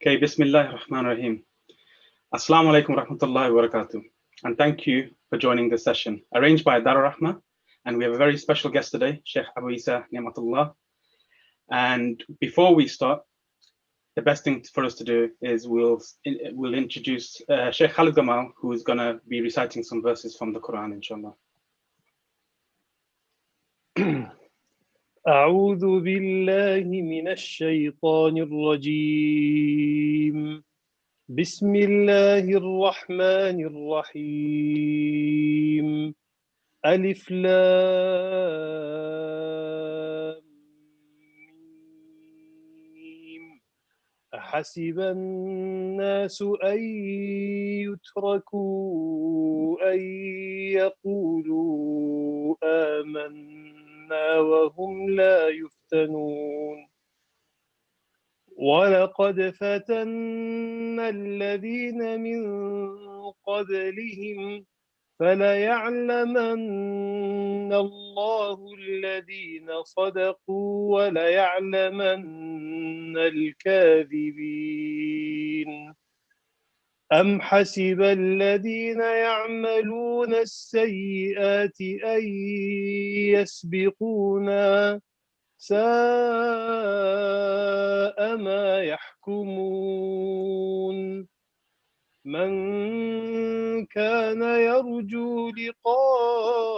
Okay, Bismillah ar-Rahman ar-Rahim. Assalamu alaikum wa rahmatullahi wa barakatuh. And thank you for joining this session, arranged by Dar Rahma. And we have a very special guest today, Sheikh Eesa Niamatullah. And before we start, the best thing for us to do is we'll introduce Sheikh Khalid Gamal, who is going to be reciting some verses from the Quran, inshallah. أعوذ بالله من الشيطان الرجيم بسم الله الرحمن الرحيم ألف لام ميم أحسب الناس أن يتركوا أن يقولوا آمنا وهم لا يفتنون ولقد فتنا الذين من قبلهم فليعلمن الله الذين صدقوا وليعلمن الكاذبين أم حسب الذين يعملون السيئات أن يسبقونا ساء ما يحكمون من كان يرجو لقاء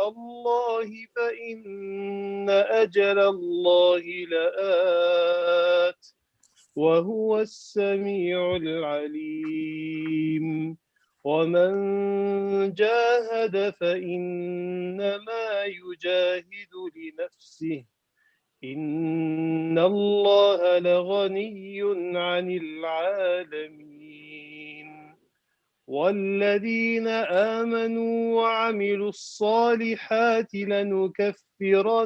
الله فإن أجل الله لآت وهو السميع العليم ومن جاهد فإنما يجاهد لنفسه إن الله لغني عن العالمين والذين آمنوا وعملوا الصالحات لنكفرن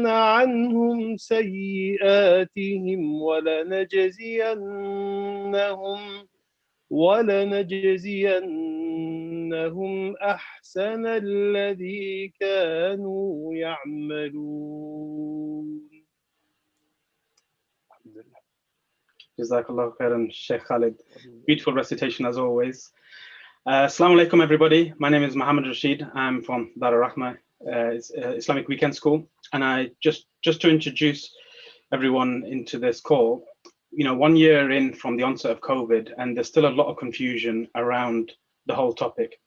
عنهم سيئاتهم ولنجزينهم أحسن الذي كانوا يعملون. Jazakallah khairan, Sheikh Khalid. Beautiful recitation as always. Assalamu alaikum, everybody. My name is Muhammad Rashid. I'm from Dar Rahma Islamic Weekend School. And I just to introduce everyone into this call, 1 year in from the onset of COVID, and there's still a lot of confusion around the whole topic.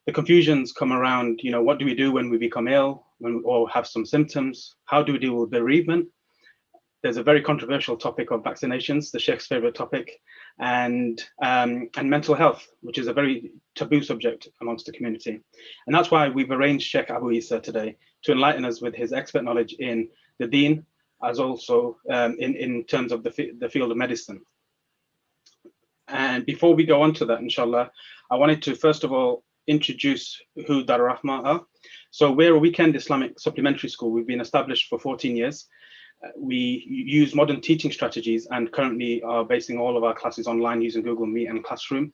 The confusions come around, what do we do when we become ill or have some symptoms? How do we deal with bereavement? There's a very controversial topic of vaccinations, the Sheikh's favorite topic, and mental health, which is a very taboo subject amongst the community. And that's why we've arranged Sheikh Abu Eesa today to enlighten us with his expert knowledge in the deen, as also in terms of the field of medicine. And before we go on to that, inshallah, I wanted to first of all introduce who Dar Rahma are. So we're a weekend Islamic supplementary school. We've been established for 14 years. We use modern teaching strategies and currently are basing all of our classes online using Google Meet and Classroom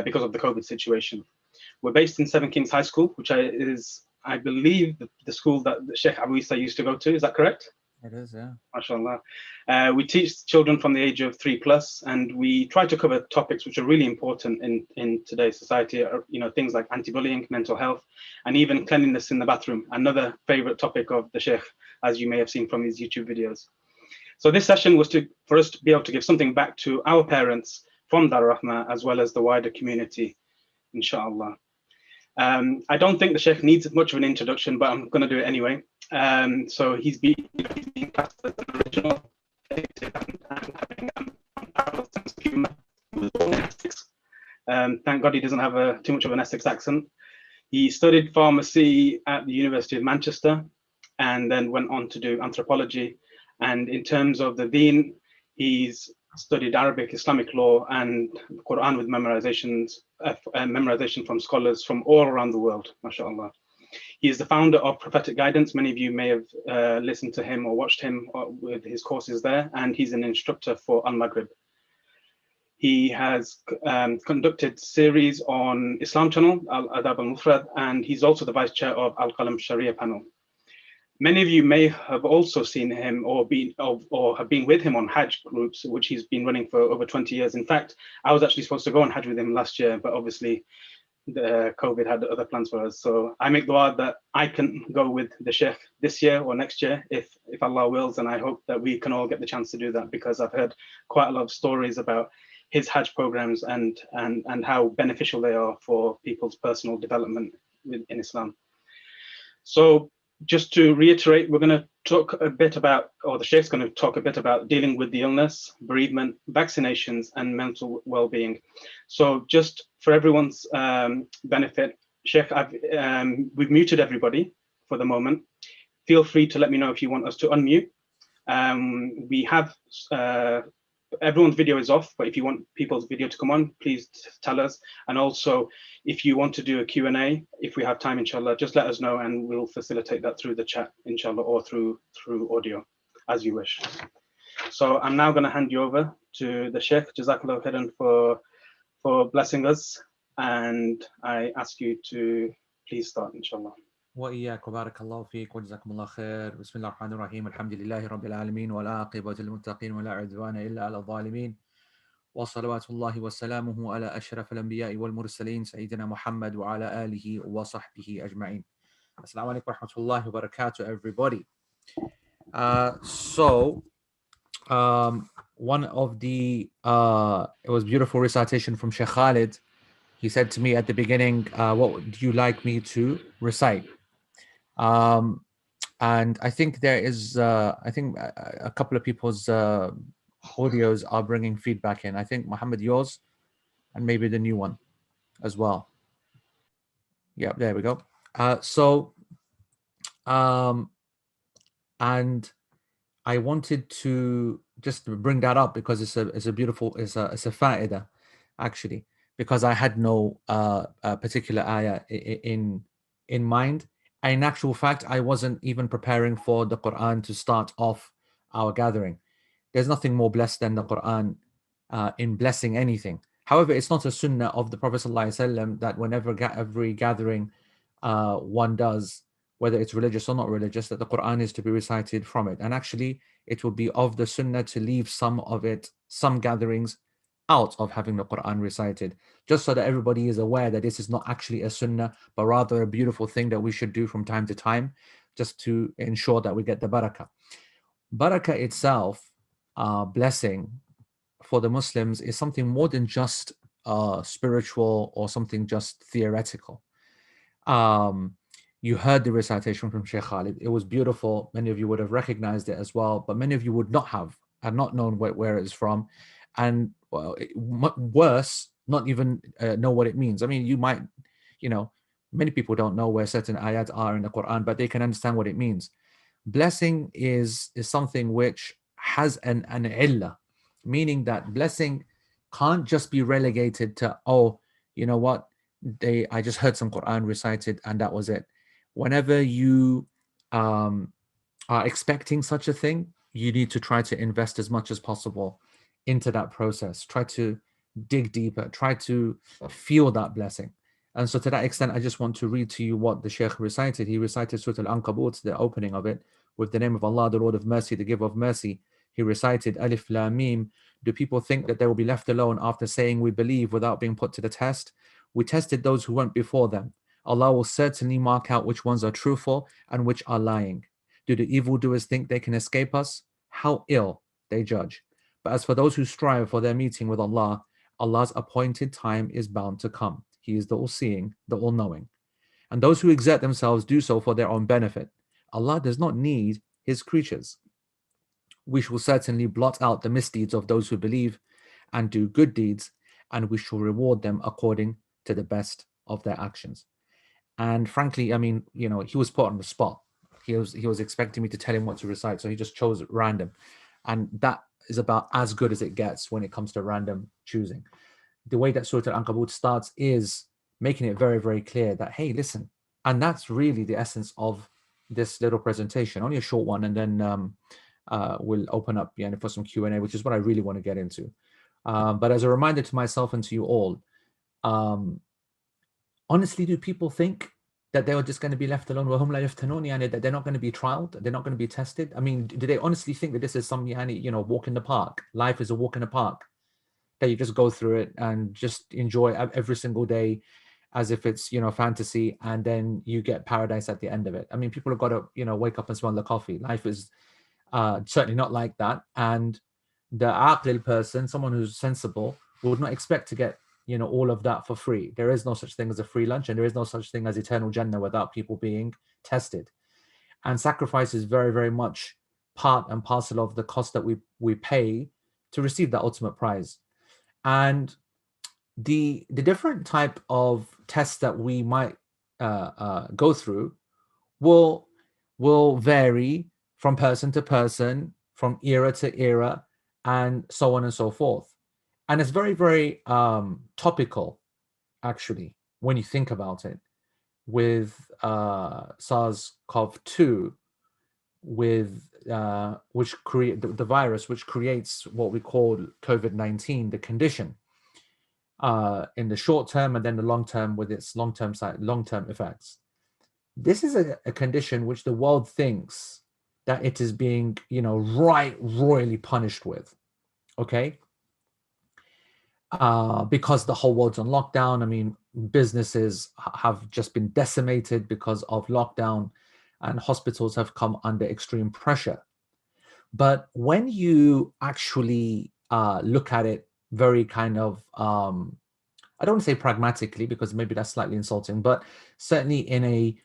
because of the COVID situation. We're based in Seven Kings High School, which is, I believe, the school that Sheikh Abu Eesa used to go to. Is that correct? It is, yeah. MashaAllah. We teach children from the age of 3+, and we try to cover topics which are really important in today's society, things like anti-bullying, mental health, and even cleanliness in the bathroom, another favorite topic of the Sheikh, as you may have seen from his YouTube videos. So this session was for us to be able to give something back to our parents from Dar Rahma, as well as the wider community, inshallah. I don't think the Sheikh needs much of an introduction, but I'm going to do it anyway. So he's been cast as an original, thank God he doesn't have too much of an Essex accent. He studied pharmacy at the University of Manchester and then went on to do anthropology. And in terms of the deen, he's studied Arabic, Islamic law, and Quran with memorization from scholars from all around the world, mashallah. He is the founder of Prophetic Guidance. Many of you may have listened to him or watched him with his courses there, and he's an instructor for Al-Maghrib. He has conducted series on Islam channel, Al-Adab al-Mufrad, and he's also the vice chair of Al-Qalam Sharia panel. Many of you may have also seen him or have been with him on Hajj groups, which he's been running for over 20 years. In fact, I was actually supposed to go on Hajj with him last year, but obviously the COVID had other plans for us. So I make dua that I can go with the Sheikh this year or next year, if Allah wills, and I hope that we can all get the chance to do that, because I've heard quite a lot of stories about his Hajj programs and how beneficial they are for people's personal development in Islam. So just to reiterate, we're going to talk a bit about, or the Sheikh's going to talk a bit about dealing with the illness, bereavement, vaccinations, and mental well-being. So just for everyone's benefit, Sheikh, we've muted everybody for the moment. Feel free to let me know if you want us to unmute. We have everyone's video is off, but if you want people's video to come on, please tell us. And also, if you want to do a Q&A, if we have time, inshallah, just let us know and we'll facilitate that through the chat, inshallah, or through audio, as you wish. So I'm now going to hand you over to the Sheikh. Jazakallah khairan for blessing us. And I ask you to please start, inshallah. وإياك وبارك الله فيك وجزاكم الله خير. بسم الله الرحمن الرحيم. الحمد لله رب العالمين والعاقبة للمتقين ولا عدوان إلا على الظالمين وصلوات الله وسلامه على أشرف الأنبياء والمرسلين سيدنا محمد وعلى آله وصحبه أجمعين. Assalamu alaikum wa rahmatullahi wa barakatuh, everybody. One of the it was beautiful recitation from Sheikh Khalid. He said to me at the beginning, what would you like me to recite? And I think there is, I think a couple of people's audios are bringing feedback in. I think Muhammad, yours, and maybe the new one as well. Yeah, there we go. And I wanted to just bring that up because it's a beautiful, it's a fa'idah, actually, because I had no particular ayah in mind. In actual fact, I wasn't even preparing for the Quran to start off our gathering. There's nothing more blessed than the Quran in blessing anything. However, it's not a sunnah of the Prophet ﷺ that whenever every gathering one does, whether it's religious or not religious, that the Quran is to be recited from it. And actually, it would be of the sunnah to leave some gatherings out of having the Quran recited, just so that everybody is aware that this is not actually a sunnah, but rather a beautiful thing that we should do from time to time, just to ensure that we get the barakah. Barakah itself, blessing for the Muslims, is something more than just spiritual or something just theoretical. You heard the recitation from Sheikh Khalid. It was beautiful. Many of you would have recognized it as well, but many of you would not have not known where it's from. And well, worse, not even know what it means. I mean, you might, many people don't know where certain ayat are in the Quran, but they can understand what it means. Blessing is something which has an illah, meaning that blessing can't just be relegated to, oh, you know what, I just heard some Quran recited and that was it. Whenever you are expecting such a thing, you need to try to invest as much as possible into that process. Try to dig deeper, try to feel that blessing. And so to that extent, I just want to read to you what the Shaykh recited. He recited Surah Al-Ankabut, the opening of it, with the name of Allah, the Lord of mercy, the giver of mercy. He recited Alif Lam Mim. Do people think that they will be left alone after saying we believe without being put to the test? We tested those who went before them. Allah will certainly mark out which ones are truthful and which are lying. Do the evildoers think they can escape us? How ill they judge. But as for those who strive for their meeting with Allah, Allah's appointed time is bound to come. He is the all-seeing, the all-knowing. And those who exert themselves do so for their own benefit. Allah does not need His creatures. We shall certainly blot out the misdeeds of those who believe and do good deeds, and we shall reward them according to the best of their actions. And frankly, I mean, he was put on the spot. He was expecting me to tell him what to recite, so he just chose at random. And that is about as good as it gets when it comes to random choosing. The way that Surah Al-Ankabut starts is making it very, very clear that, hey, listen, and that's really the essence of this little presentation, only a short one, and then we'll open up for some Q&A, which is what I really want to get into. But as a reminder to myself and to you all, honestly, do people think that they were just going to be left alone, وهم لا يفتنون, يعني, that they're not going to be trialed, they're not going to be tested? I mean, do they honestly think that this is some, يعني, you know, walk in the park? Life is a walk in the park, that you just go through it and just enjoy every single day as if it's, you know, fantasy, and then you get paradise at the end of it? I mean, people have got to, you know, wake up and smell the coffee. Life is certainly not like that. And the aqil person, someone who's sensible, would not expect to get, you know, all of that for free. There is no such thing as a free lunch, and there is no such thing as eternal Jannah without people being tested. And sacrifice is very, very much part and parcel of the cost that we pay to receive that ultimate prize. And the different type of tests that we might go through will vary from person to person, from era to era, and so on and so forth. And it's very, very topical, actually, when you think about it, with SARS-CoV-2, with which create the virus, which creates what we call COVID-19, the condition, in the short term and then the long term with its long-term effects. This is a condition which the world thinks that it is being, you know, royally punished with, okay? Because the whole world's on lockdown. I mean, businesses have just been decimated because of lockdown, and hospitals have come under extreme pressure. But when you actually look at it very kind of, I don't want to say pragmatically, because maybe that's slightly insulting, but certainly in a,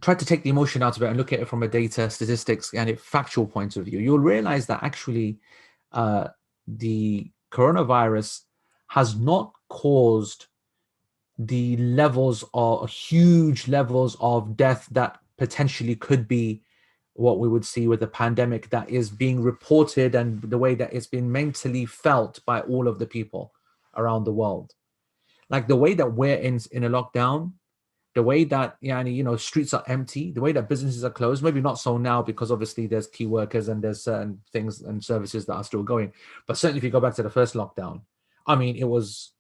try to take the emotion out of it and look at it from a data, statistics, and a factual point of view, you'll realize that actually the coronavirus has not caused the levels or huge levels of death that potentially could be what we would see with a pandemic that is being reported, and the way that it's been mentally felt by all of the people around the world. Like the way that we're in a lockdown, the way that, you know, streets are empty, the way that businesses are closed, maybe not so now because obviously there's key workers and there's certain things and services that are still going. But certainly if you go back to the first lockdown, I mean, it was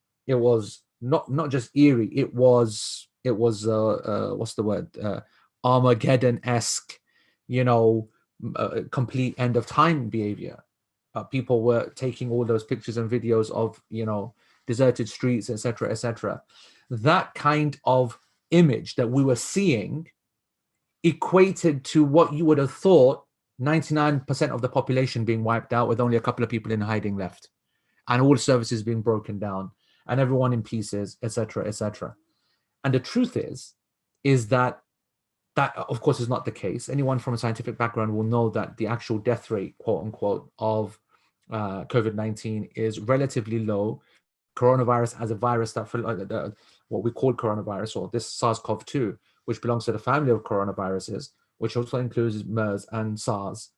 not just eerie, it was what's the word? Armageddon-esque, you know, complete end of time behavior. People were taking all those pictures and videos of, you know, deserted streets, etc., etc. That kind of image that we were seeing equated to what you would have thought 99% of the population being wiped out with only a couple of people in hiding left, and all services being broken down and everyone in pieces, etc., etc. And the truth is that of course is not the case. Anyone from a scientific background will know that the actual death rate, quote unquote, of COVID-19 is relatively low. Coronavirus as a virus that, what we call coronavirus, or this SARS-CoV-2, which belongs to the family of coronaviruses, which also includes MERS and SARS,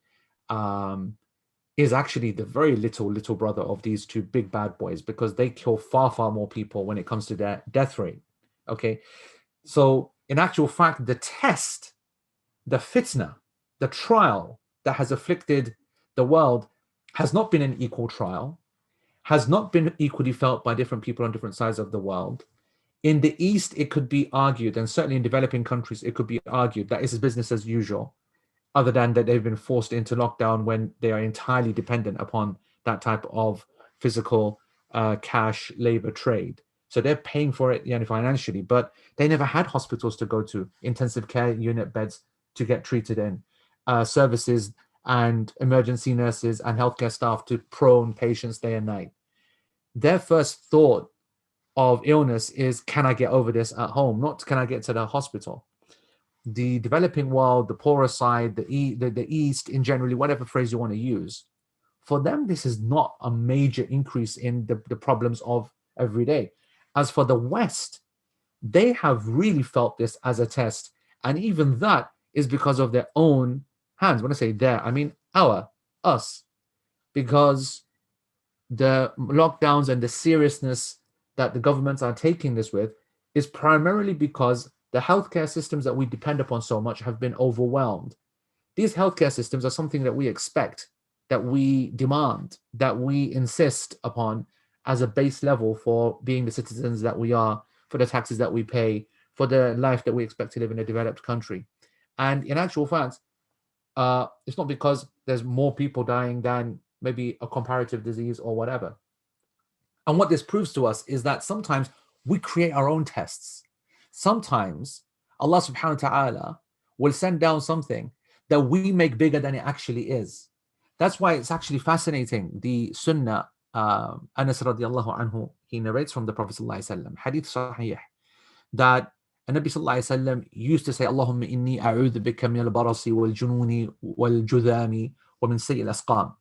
is actually the very little brother of these two big bad boys, because they kill far more people when it comes to their death rate. Okay, so in actual fact, the test, the fitna, the trial that has afflicted the world has not been an equal trial, has not been equally felt by different people on different sides of the world. In the East, it could be argued, and certainly in developing countries, it could be argued that it's business as usual, other than that they've been forced into lockdown when they are entirely dependent upon that type of physical cash labor trade. So they're paying for it, you know, financially, but they never had hospitals to go to, intensive care unit beds to get treated in, services and emergency nurses and healthcare staff to prone patients day and night. Their first thought of illness is, can I get over this at home? Not can I get to the hospital. The developing world, the poorer side, the East in generally, whatever phrase you want to use, for them, this is not a major increase in the problems of every day. As for the West, they have really felt this as a test. And even that is because of their own hands. When I say their, I mean us, because the lockdowns and the seriousness that the governments are taking this with is primarily because the healthcare systems that we depend upon so much have been overwhelmed. These healthcare systems are something that we expect, that we demand, that we insist upon as a base level for being the citizens that we are, for the taxes that we pay, for the life that we expect to live in a developed country. And in actual fact, it's not because there's more people dying than maybe a comparative disease or whatever. And what this proves to us is that sometimes we create our own tests. Sometimes Allah subhanahu wa ta'ala will send down something that we make bigger than it actually is. That's why it's actually fascinating. The Sunnah, Anas radiallahu anhu, he narrates from the Prophet sallallahu alaihi wasallam, hadith sahih, that Nabi sallallahu alaihi wasallam used to say, Allahumma inni a'udhu bika min al-barasi wal-jununi wal-judhami wa min sayyi al-asqam,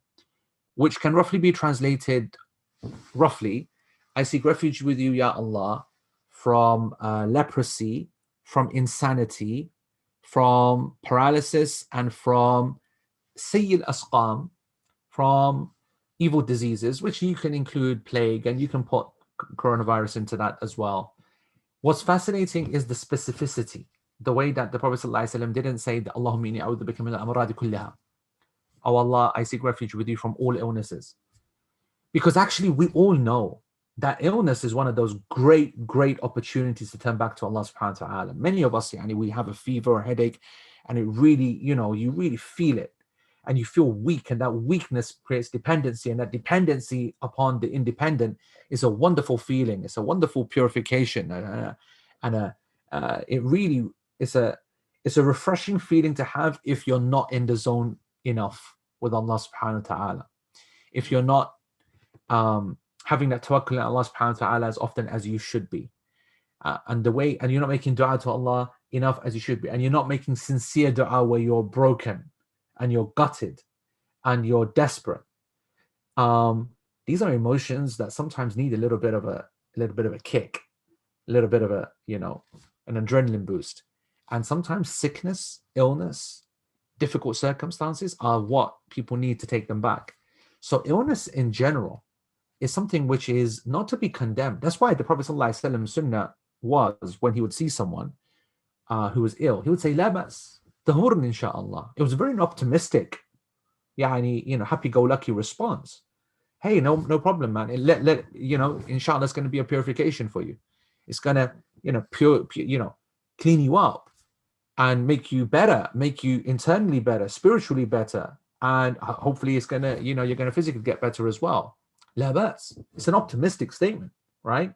which can roughly be translated, I seek refuge with you, Ya Allah, from leprosy, from insanity, from paralysis, and from sayyi al-asqam, from evil diseases, which you can include plague, and you can put coronavirus into that as well. What's fascinating is the specificity, the way that the Prophet ﷺ didn't say that Allahumma inni a'udhu bika min al-amradi kullaha. Oh Allah, I seek refuge with you from all illnesses. Because actually we all know that illness is one of those great opportunities to turn back to Allah subhanahu wa ta'ala. Many of us, we have a fever or headache, and it really, you really feel it. And you feel weak, and that weakness creates dependency, and that dependency upon the independent is a wonderful feeling. It's a wonderful purification, and it really is a refreshing feeling to have if you're not in the zone enough with Allah subhanahu wa ta'ala. If you're not having that tawakkul on Allah subhanahu wa ta'ala as often as you should be, and you're not making dua to Allah enough as you should be, and you're not making sincere dua where you're broken and you're gutted and you're desperate. These are emotions that sometimes need a little bit of a kick, a little bit of an adrenaline boost. And sometimes sickness, illness, difficult circumstances are what people need to take them back. So illness in general is something which is not to be condemned. That's why the Prophet ﷺ sunnah was, when he would see someone who was ill, he would say, La bas, tahurn insha'Allah. It was a very optimistic, happy-go-lucky response. Hey, no problem, man. Inshallah, it's going to be a purification for you. It's going to, clean you up and make you better, make you internally better, spiritually better, and hopefully it's going to, you're going to physically get better as well. La bas. It's an optimistic statement, right?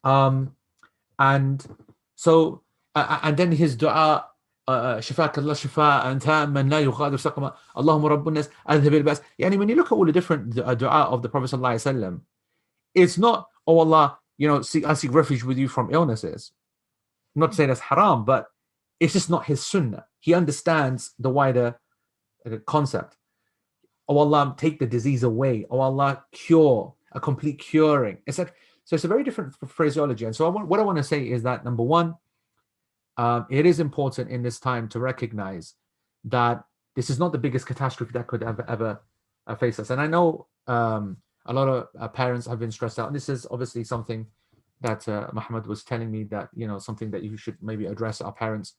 And so, and then his dua, شفاك الله شفاء تاما لا يغادر سقما اللهم رب الناس اذهب الباس. When you look at all the different dua of the Prophet ﷺ, it's not, oh Allah, I seek refuge with you from illnesses. I'm not saying that's haram, but it's just not his sunnah. He understands the wider concept. Oh Allah, take the disease away. Oh Allah, cure, a complete curing. So it's a very different phraseology. And so what I want to say is that, number one, it is important in this time to recognize that this is not the biggest catastrophe that could ever face us. And I know a lot of parents have been stressed out. And this is obviously something that Muhammad was telling me, that, something that you should maybe address. Our parents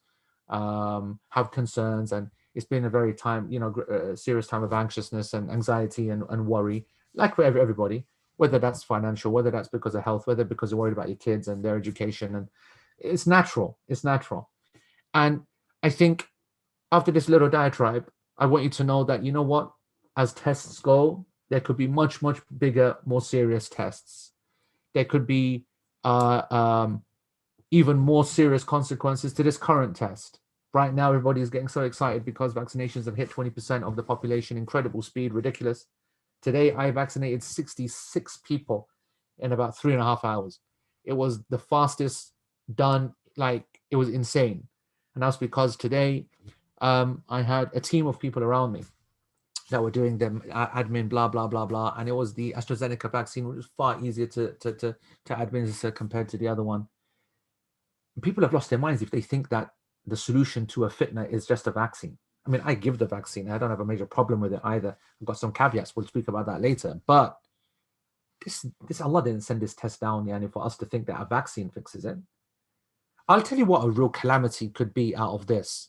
have concerns, and it's been a very serious time of anxiousness and anxiety and worry, like for everybody, whether that's financial, whether that's because of health, whether because you're worried about your kids and their education. And it's natural. And I think after this little diatribe, I want you to know that, as tests go, there could be much bigger, more serious tests. There could be even more serious consequences to this current test. Right now, everybody is getting so excited because vaccinations have hit 20% of the population, incredible speed, ridiculous. Today, I vaccinated 66 people in about 3.5 hours. It was the fastest done, it was insane. And that's because today I had a team of people around me that were doing them admin, blah blah blah blah, and it was the AstraZeneca vaccine, which was far easier to administer compared to the other one. People have lost their minds if they think that the solution to a fitna is just a vaccine. I mean, I give the vaccine, I don't have a major problem with it either. I've got some caveats, we'll speak about that later, but this Allah didn't send this test down for us to think that a vaccine fixes it. I'll tell you what a real calamity could be out of this.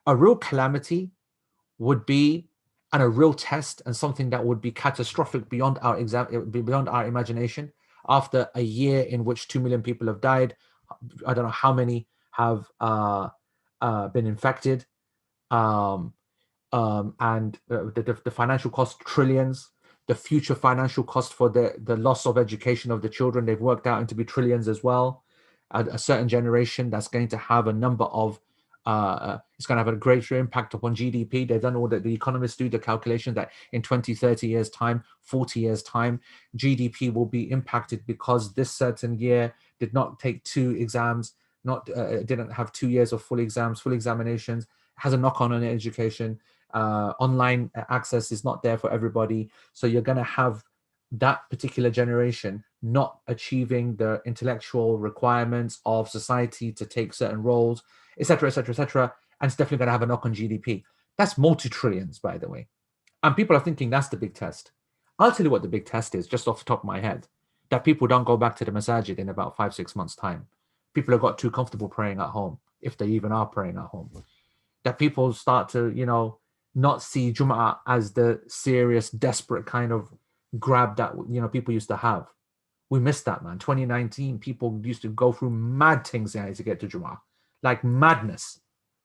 A real calamity would be, and a real test, and something that would be catastrophic beyond our imagination, after a year in which 2 million people have died. I don't know how many have been infected, and the financial cost, trillions. The future financial cost for the loss of education of the children, they've worked out into be trillions as well. A certain generation that's going to have a number of, it's going to have a greater impact upon GDP. They've done all that, the economists do the calculation that in 20, 30 years time, 40 years time, GDP will be impacted because this certain year did not take 2 exams, didn't have 2 years of full exams, full examinations, has a knock-on education. Online access is not there for everybody. So you're going to have that particular generation not achieving the intellectual requirements of society to take certain roles, etc., etc., etc. And it's definitely going to have a knock on GDP. That's multi-trillions, by the way. And people are thinking that's the big test. I'll tell you what the big test is, just off the top of my head, that people don't go back to the masajid in about 5-6 months' time. People have got too comfortable praying at home, if they even are praying at home. That people start to, not see Jum'ah as the serious, desperate kind of grab that, people used to have. We missed that, man. 2019, people used to go through mad things to get to Jum'ah, like madness,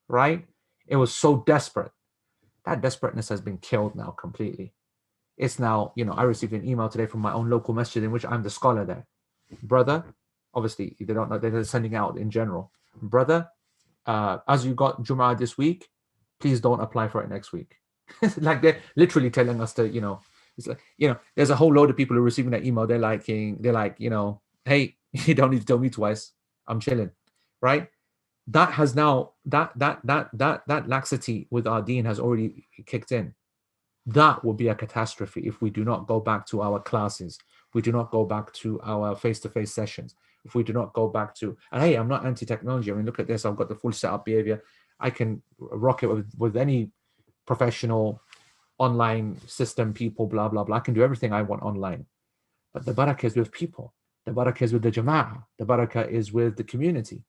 right? It was so desperate. That desperateness has been killed now completely. It's now, I received an email today from my own local masjid in which I'm the scholar there. Brother, obviously, they don't know, they're sending out in general. Brother, as you got Jum'ah this week, please don't apply for it next week. Like they're literally telling us to, it's like, there's a whole load of people who are receiving that email. They're like, hey, you don't need to tell me twice. I'm chilling, right? That has now, that laxity with our deen has already kicked in. That will be a catastrophe if we do not go back to our classes. We do not go back to our face-to-face sessions. If we do not go back to, and hey, I'm not anti-technology. I mean, look at this. I've got the full setup behavior. I can rock it with any professional online system, people, blah, blah, blah. I can do everything I want online. But the barakah is with people. The barakah is with the jama'ah. The barakah is with the community.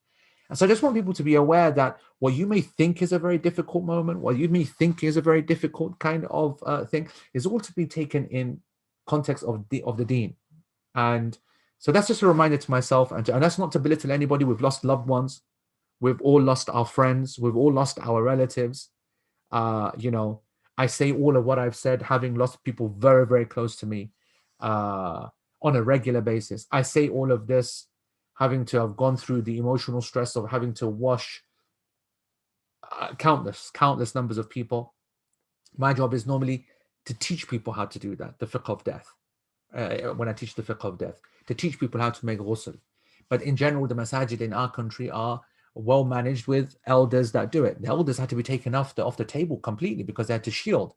And so I just want people to be aware that what you may think is a very difficult moment, what you may think is a very difficult kind of thing, is all to be taken in context of the deen. And so that's just a reminder to myself, and that's not to belittle anybody. We've lost loved ones. We've all lost our friends. We've all lost our relatives. I say all of what I've said, having lost people very, very close to me on a regular basis. I say all of this having to have gone through the emotional stress of having to wash countless numbers of people. My job is normally to teach people how to do that, the fiqh of death. When I teach the fiqh of death, to teach people how to make ghusl. But in general, the masajid in our country are well managed with elders that do it. The elders had to be taken off the table completely because they had to shield.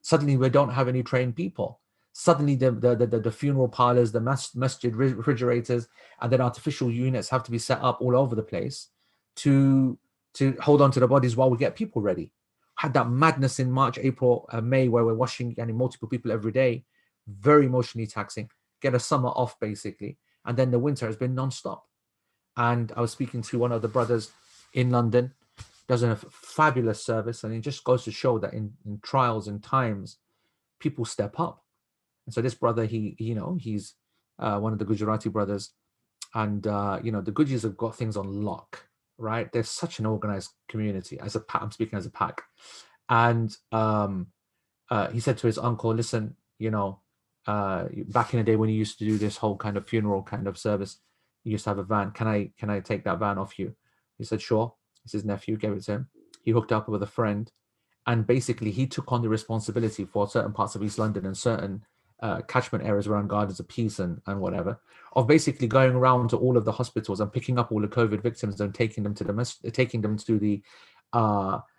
Suddenly, we don't have any trained people. Suddenly, the funeral parlors, the masjid refrigerators, and then artificial units have to be set up all over the place to hold on to the bodies while we get people ready. Had that madness in March, April, May, where we're washing multiple people every day. Very emotionally taxing. Get a summer off, basically. And then the winter has been non-stop. And I was speaking to one of the brothers in London, does a fabulous service. And it just goes to show that in trials and times, people step up. And so this brother, he's one of the Gujarati brothers. And, the Gujis have got things on lock, right? They're such an organized community. I'm speaking as a pack. And he said to his uncle, listen, back in the day when you used to do this whole kind of funeral kind of service, you used to have a van. Can I take that van off you? He said, sure. It's his nephew, gave it to him. He hooked up with a friend, and basically he took on the responsibility for certain parts of East London and certain catchment areas around Gardens of Peace and whatever, of basically going around to all of the hospitals and picking up all the COVID victims and taking them to the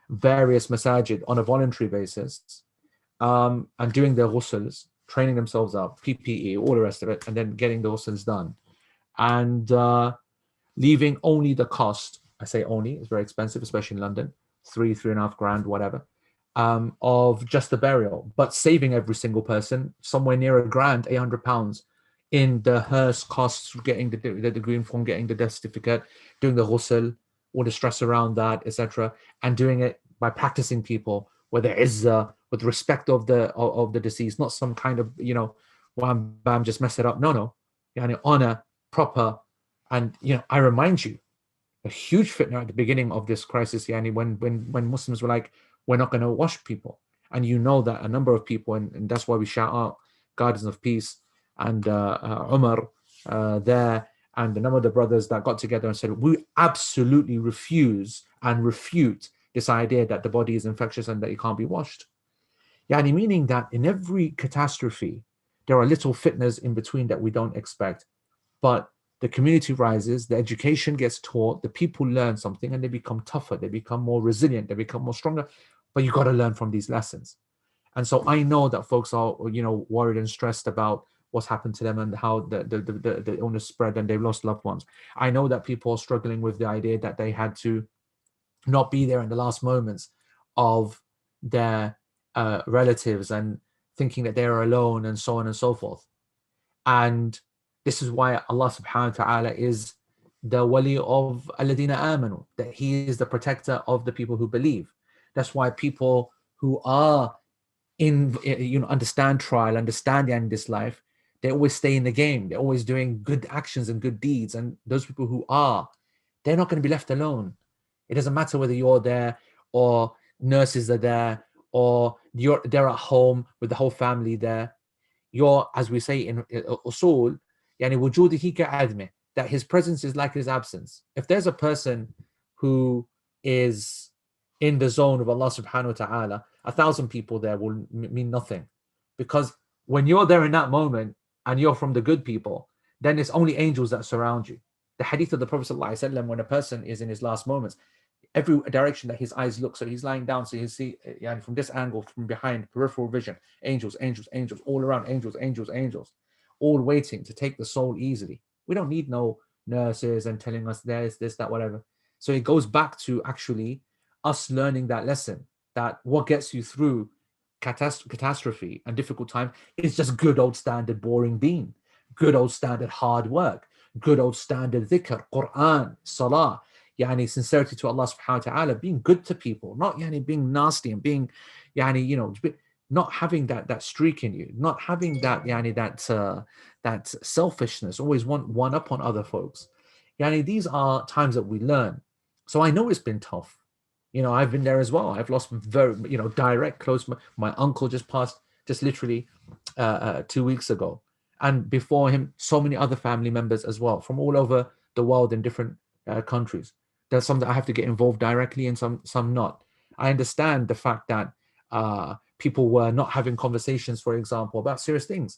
various masajid on a voluntary basis, and doing their ghusls, training themselves up, PPE, all the rest of it, and then getting the ghusls done. And leaving only the cost, I say only, it's very expensive, especially in London, 3.5 grand, whatever, of just the burial, but saving every single person somewhere near £1,000, £800 in the hearse costs, getting the green form, getting the death certificate, doing the ghusl, all the stress around that, etc., and doing it by practicing people with the izzah, with respect of the deceased, not some kind of wham bam, just mess it up. No, honor, proper. And I remind you, a huge fitna at the beginning of this crisis, yani when Muslims were like, we're not going to wash people. And you know that a number of people, and that's why we shout out Gardens of Peace and Umar there, and a number of the brothers that got together and said, we absolutely refuse and refute this idea that the body is infectious and that it can't be washed. Yani meaning that in every catastrophe, there are little fitnas in between that we don't expect. But the community rises, the education gets taught, the people learn something and they become tougher, they become more resilient, they become more stronger. But you got to learn from these lessons. And so I know that folks are, worried and stressed about what's happened to them and how the illness spread and they've lost loved ones. I know that people are struggling with the idea that they had to not be there in the last moments of their relatives and thinking that they're alone and so on and so forth. And this is why Allah subhanahu wa ta'ala is the wali of alladina amanu, that he is the protector of the people who believe. That's why people who are understand trial, understand the end of this life, they always stay in the game. They're always doing good actions and good deeds. And those people who are, they're not going to be left alone. It doesn't matter whether you're there or nurses are there or they're at home with the whole family there. You're, as we say in usul, yani wujudihi ka'admi, that his presence is like his absence. If there's a person who is in the zone of Allah subhanahu wa ta'ala, 1,000 people there will mean nothing. Because when you're there in that moment and you're from the good people, then it's only angels that surround you. The hadith of the Prophet ﷺ, when a person is in his last moments, every direction that his eyes look, so he's lying down, so you see from this angle, from behind, peripheral vision, angels, angels, angels, all around, angels, angels, angels, all waiting to take the soul easily. We don't need no nurses and telling us this, that, whatever. So it goes back to actually us learning that lesson, that what gets you through catastrophe and difficult time is just good old standard boring deen, good old standard hard work, good old standard dhikr, Quran, salah, yani sincerity to Allah subhanahu wa ta'ala, being good to people, not yani being nasty and being yani not having that streak in you, not having that yani that selfishness, always want one up on other folks. Yani these are times that we learn. So I know it's been tough. I've been there as well. I've lost very direct close. My uncle just passed just literally 2 weeks ago, and before him so many other family members as well from all over the world in different countries. There's some that I have to get involved directly and some not. I understand the fact that people were not having conversations, for example, about serious things,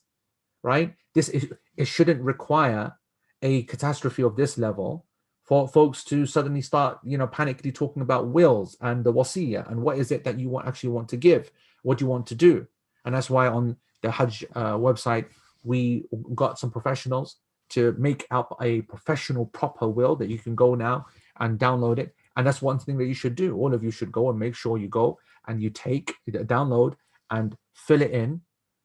right? It shouldn't require a catastrophe of this level for folks to suddenly start, panically talking about wills and the wasiyah and what is it that you actually want to give, what do you want to do. And that's why on the Hajj website, we got some professionals to make up a professional proper will that you can go now and download it. And that's one thing that you should do. All of you should go and make sure you go and you download and fill it in,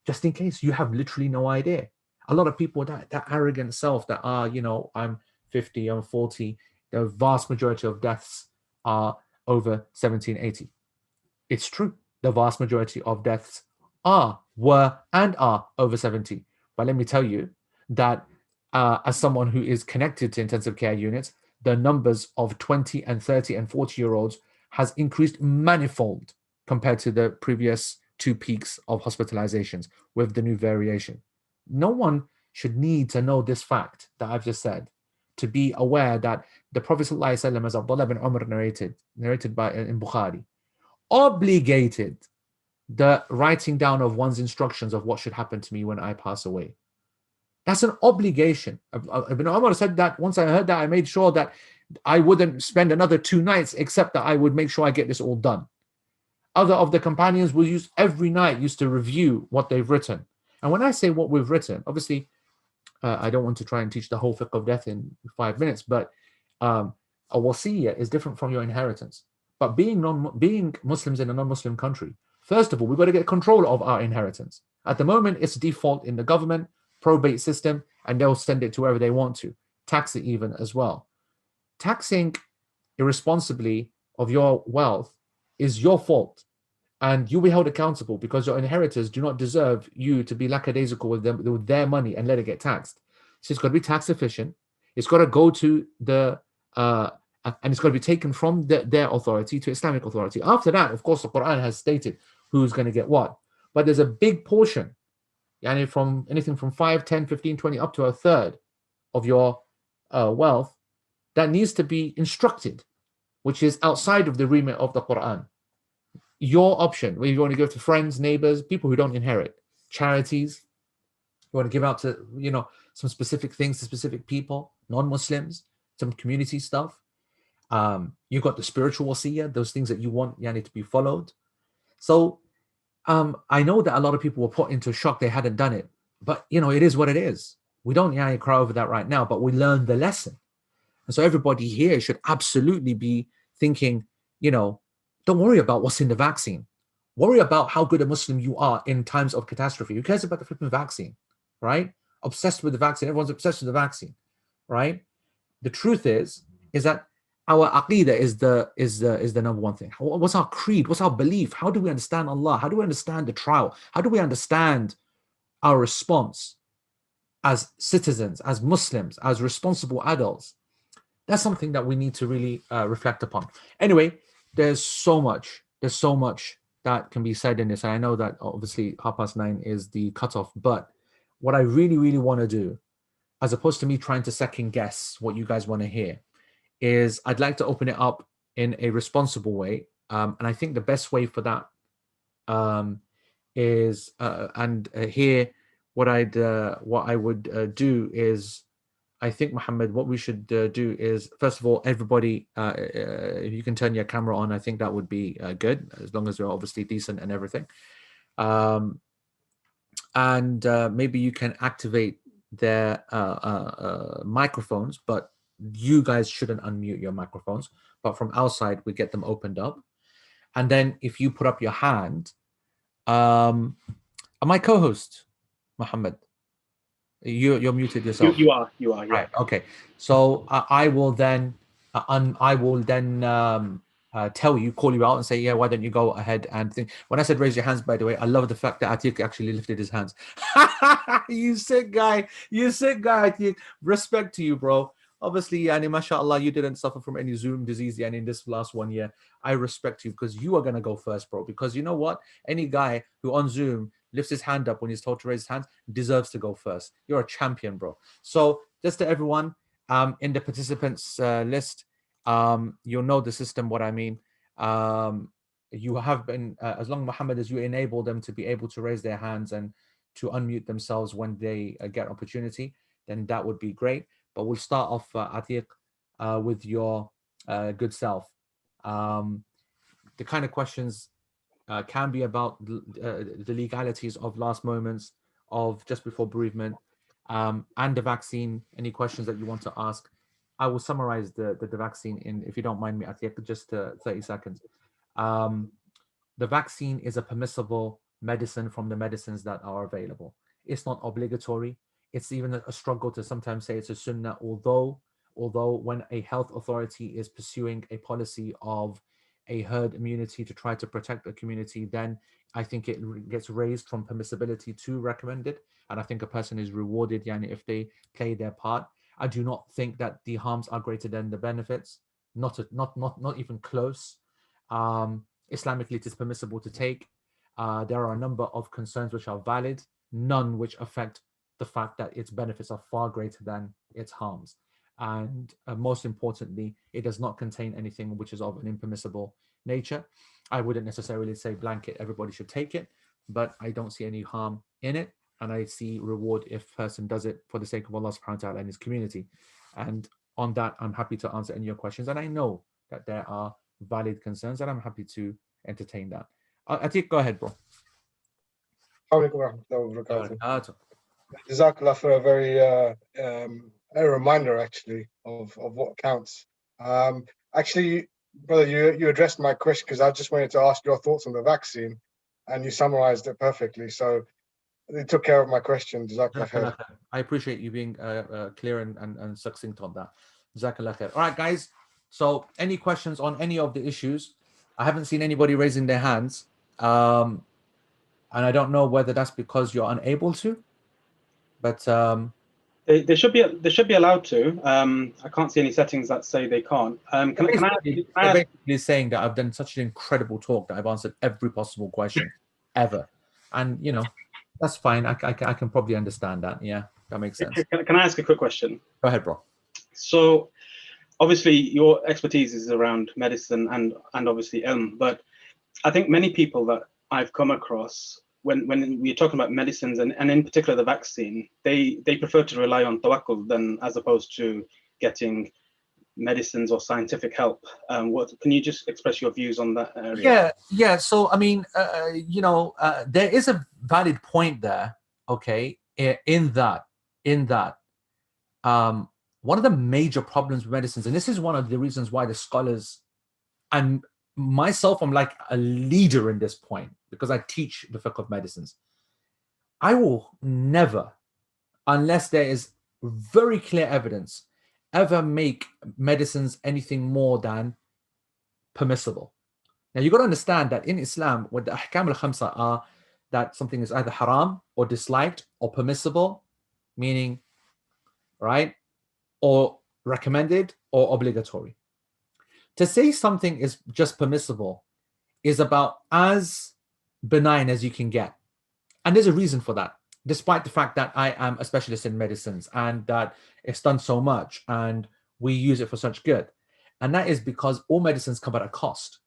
just in case you have literally no idea. A lot of people, that arrogant self that are, I'm 50, I'm 40, the vast majority of deaths are over 17, 80. It's true. The vast majority of deaths were and are over 70. But let me tell you that as someone who is connected to intensive care units, the numbers of 20 and 30 and 40-year-olds has increased manifold compared to the previous 2 peaks of hospitalizations with the new variation. No one should need to know this fact that I've just said to be aware that the Prophet ﷺ, as Abdullah bin Umar narrated by in Bukhari, obligated the writing down of one's instructions of what should happen to me when I pass away. That's an obligation. Ibn Umar said that once I heard that, I made sure that I wouldn't spend another 2 nights except that I would make sure I get this all done. Other of the companions will use every night used to review what they've written. And when I say what we've written, obviously, I don't want to try and teach the whole fiqh of death in 5 minutes, but a wasiyah is different from your inheritance. But being Muslims in a non-Muslim country, first of all, we've got to get control of our inheritance. At the moment, it's default in the government, probate system, and they'll send it to wherever they want to, tax it even as well. Taxing irresponsibly of your wealth is your fault, and you'll be held accountable because your inheritors do not deserve you to be lackadaisical with their money and let it get taxed. So it's got to be tax efficient. It's got to go to the and it's got to be taken from their authority to Islamic authority. After that, of course, the Quran has stated who's going to get what. But there's a big portion, yani from anything from 5, 10, 15, 20, up to a third of your wealth that needs to be instructed, which is outside of the remit of the Quran. Your option, where you want to give to friends, neighbors, people who don't inherit, charities, you want to give out to, some specific things to specific people, non-Muslims, some community stuff. You've got the spiritual wasiyah, those things that you want yani to be followed. So I know that a lot of people were put into shock they hadn't done it, but it is what it is. We don't yani cry over that right now, but we learned the lesson. And so everybody here should absolutely be thinking, don't worry about what's in the vaccine. Worry about how good a Muslim you are in times of catastrophe. Who cares about the flipping vaccine, right? Obsessed with the vaccine. Everyone's obsessed with the vaccine, right? The truth is that our aqidah is the number one thing. What's our creed? What's our belief? How do we understand Allah? How do we understand the trial? How do we understand our response as citizens, as Muslims, as responsible adults? That's something that we need to really reflect upon. Anyway, there's so much that can be said in this. And I know that obviously 9:30 is the cutoff, but what I really, really want to do, as opposed to me trying to second guess what you guys want to hear, is I'd like to open it up in a responsible way. And I think the best way for that is, here, what I would do is, I think, Muhammad, what we should do is, first of all, everybody, if you can turn your camera on, I think that would be good, as long as you're obviously decent and everything. Maybe you can activate their microphones, but you guys shouldn't unmute your microphones. But from our side, we get them opened up. And then if you put up your hand, my co-host, Muhammad, you're muted yourself. You are. Yeah. Right. Okay. So I will then tell you, call you out, and say, yeah, why don't you go ahead and think. When I said raise your hands, by the way, I love the fact that Atiq actually lifted his hands. You sick guy, Atiq. Respect to you, bro. Obviously, yani, mashallah, you didn't suffer from any Zoom disease and in this last 1 year. I respect you because you are going to go first, bro. Because you know what? Any guy who on Zoom lifts his hand up when he's told to raise his hand deserves to go first. You're a champion, bro. So just to everyone in the participants list, you'll know the system, what I mean. You have been, as long, Muhammad, as you enable them to be able to raise their hands and to unmute themselves when they get opportunity, then that would be great. But we'll start off, Atiq, with your good self. The kind of questions can be about the legalities of last moments, of just before bereavement, and the vaccine. Any questions that you want to ask? I will summarize the vaccine in, if you don't mind me, Atiq, just 30 seconds. The vaccine is a permissible medicine from the medicines that are available. It's not obligatory. It's even a struggle to sometimes say it's a sunnah, although when a health authority is pursuing a policy of a herd immunity to try to protect the community, then I think it gets raised from permissibility to recommended. And I think a person is rewarded, yani, if they play their part. I do not think that the harms are greater than the benefits, not even close. Islamically, it is permissible to take. There are a number of concerns which are valid, none which affect the fact that its benefits are far greater than its harms. And most importantly, it does not contain anything which is of an impermissible nature. I wouldn't necessarily say blanket everybody should take it, but I don't see any harm in it. And I see reward if a person does it for the sake of Allah subhanahu wa ta'ala and his community. And on that, I'm happy to answer any of your questions. And I know that there are valid concerns, and I'm happy to entertain that. Atiq, go ahead, bro. Jazakallah for a very a reminder, actually, of what counts. Actually, brother, you addressed my question because I just wanted to ask your thoughts on the vaccine, and you summarized it perfectly. So it took care of my question. Jazakallah khair. I appreciate you being clear and succinct on that. Jazakallah khair. All right, guys. So any questions on any of the issues? I haven't seen anybody raising their hands. And I don't know whether that's because you're unable to, but They should be allowed to. I can't see any settings that say they can't. Can I basically saying that I've done such an incredible talk that I've answered every possible question ever, and you know, that's fine. I can probably understand that. Yeah, that makes sense. Can I ask a quick question? Go ahead, bro. So obviously your expertise is around medicine and obviously ilm, but I think many people that I've come across when we're talking about medicines and in particular the vaccine, they prefer to rely on tawakkul than as opposed to getting medicines or scientific help. What can you just express your views on that area? Yeah. So I mean, you know, there is a valid point there. Okay, in that, one of the major problems with medicines, and this is one of the reasons why the scholars and myself, I'm like a leader in this point because I teach the fiqh of medicines. I will never, unless there is very clear evidence, ever make medicines anything more than permissible. Now you got to understand that in Islam, what the ahkam al-khamsa are, that something is either haram or disliked or permissible, meaning, right, or recommended or obligatory. To say something is just permissible is about as benign as you can get. And there's a reason for that, despite the fact that I am a specialist in medicines and that it's done so much and we use it for such good. And that is because all medicines come at a cost.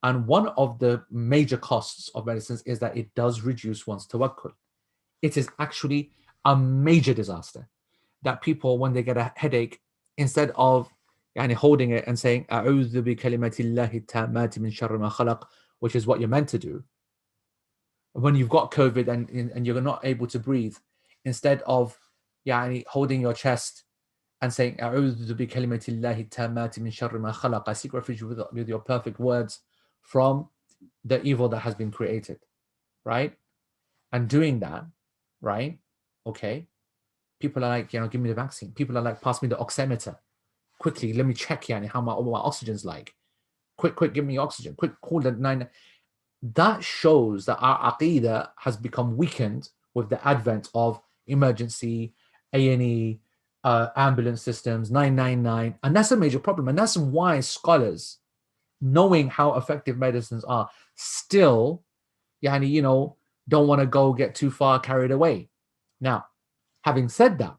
And one of the major costs of medicines is that it does reduce one's tawakkul. It is actually a major disaster that people, when they get a headache, instead of holding it and saying, "A'udhu bi kalimatillahi tammati min sharri ma khalaq," which is what you're meant to do, when you've got COVID and you're not able to breathe, instead of holding your chest and saying, "A'udhu bi kalimatillahi tammati min sharri ma khalaq," I seek refuge with your perfect words from the evil that has been created, right? And doing that, right? Okay. People are like, give me the vaccine. People are like, pass me the oximeter. Quickly, let me check how my oxygen's like. Quick, give me oxygen. Quick, call the 9. That shows that our aqidah has become weakened with the advent of emergency, A&E, ambulance systems, 999. And that's a major problem. And that's why scholars, knowing how effective medicines are, still, don't want to go get too far carried away. Now, having said that,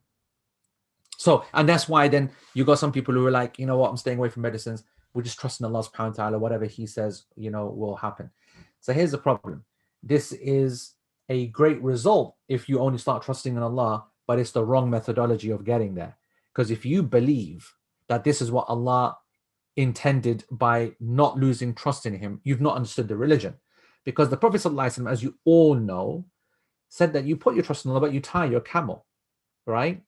and that's why then you got some people who are like, you know what, I'm staying away from medicines. We're just trusting Allah subhanahu wa ta'ala, whatever he says, will happen. So here's the problem. This is a great result if you only start trusting in Allah, but it's the wrong methodology of getting there. Because if you believe that this is what Allah intended by not losing trust in him, you've not understood the religion. Because the Prophet ﷺ, as you all know, said that you put your trust in Allah, but you tie your camel, right?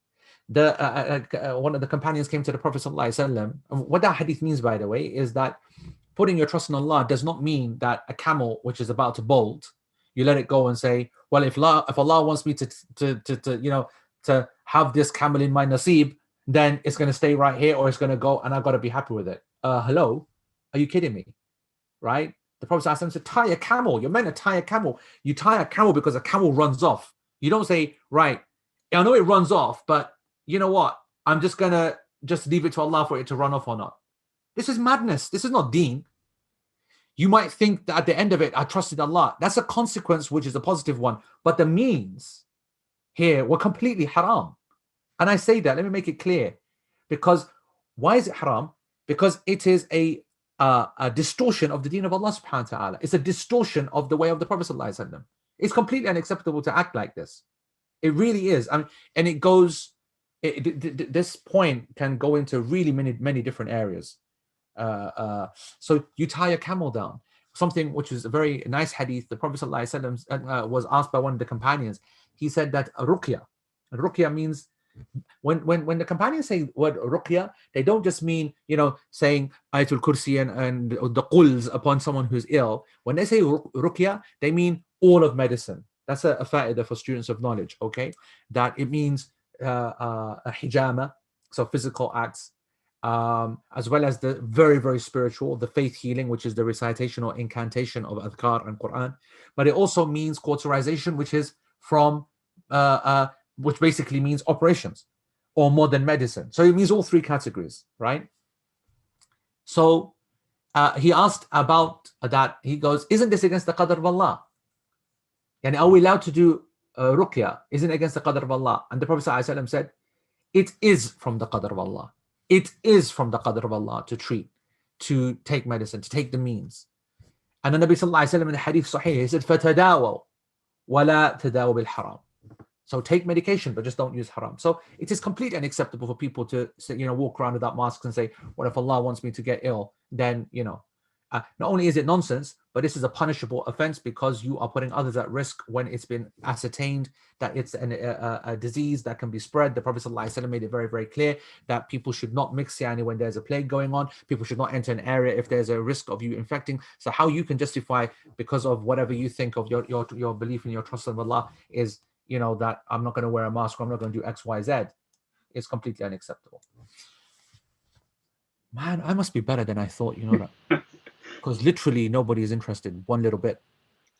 One of the companions came to the Prophet ﷺ. What that hadith means, by the way, is that putting your trust in Allah does not mean that a camel which is about to bolt, you let it go and say, well, if Allah wants me to have this camel in my nasib, then it's going to stay right here or it's going to go and I've got to be happy with it. Hello? Are you kidding me? Right? The Prophet ﷺ said, tie a camel. You're meant to tie a camel. You tie a camel because a camel runs off. You don't say, right, I know it runs off, but you know what? I'm just going to just leave it to Allah for it to run off or not. This is madness. This is not deen. You might think that at the end of it, I trusted Allah. That's a consequence, which is a positive one. But the means here were completely haram. And I say that, let me make it clear. Because why is it haram? Because it is a distortion of the deen of Allah subhanahu wa ta'ala. It's a distortion of the way of the Prophet sallallahu alaihi wasallam. It's completely unacceptable to act like this. It really is. And it goes, this point can go into really many different areas. So you tie a camel down. Something which is a very nice hadith. The Prophet ﷺ was asked by one of the companions. He said that ruqya means, when the companions say the word ruqya, they don't just mean saying ayatul kursi and the quls upon someone who's ill. When they say ruqya, they mean all of medicine. That's a fa'idah for students of knowledge. Okay, that it means a hijama, so physical acts, as well as the very spiritual, the faith healing, which is the recitation or incantation of adhkar and Quran. But it also means cauterization, which is from which basically means operations. or modern medicine. So it means all three categories, right? So he asked about that. He goes, isn't this against the qadr of Allah? And are we allowed to do ruqya? Isn't it against the qadr of Allah? And the Prophet ﷺ said, it is from the qadr of Allah. It is from the qadr of Allah to treat, to take medicine, to take the means. And the Nabi ﷺ in the hadith sahih, he said, فَتَدَاوَوْا وَلَا تَدَاوَوْا بِالْحَرَامِ. So take medication, but just don't use haram. So it is completely unacceptable for people to say, walk around without masks and say, what if Allah wants me to get ill? Then, not only is it nonsense, but this is a punishable offense because you are putting others at risk when it's been ascertained that it's a disease that can be spread. The Prophet ﷺ made it very, very clear that people should not mix when there's a plague going on. People should not enter an area if there's a risk of you infecting. So how you can justify, because of whatever you think of your belief in your trust in Allah, is that I'm not going to wear a mask or I'm not going to do X, Y, Z, is completely unacceptable. Man, I must be better than I thought, that. Because literally nobody is interested one little bit.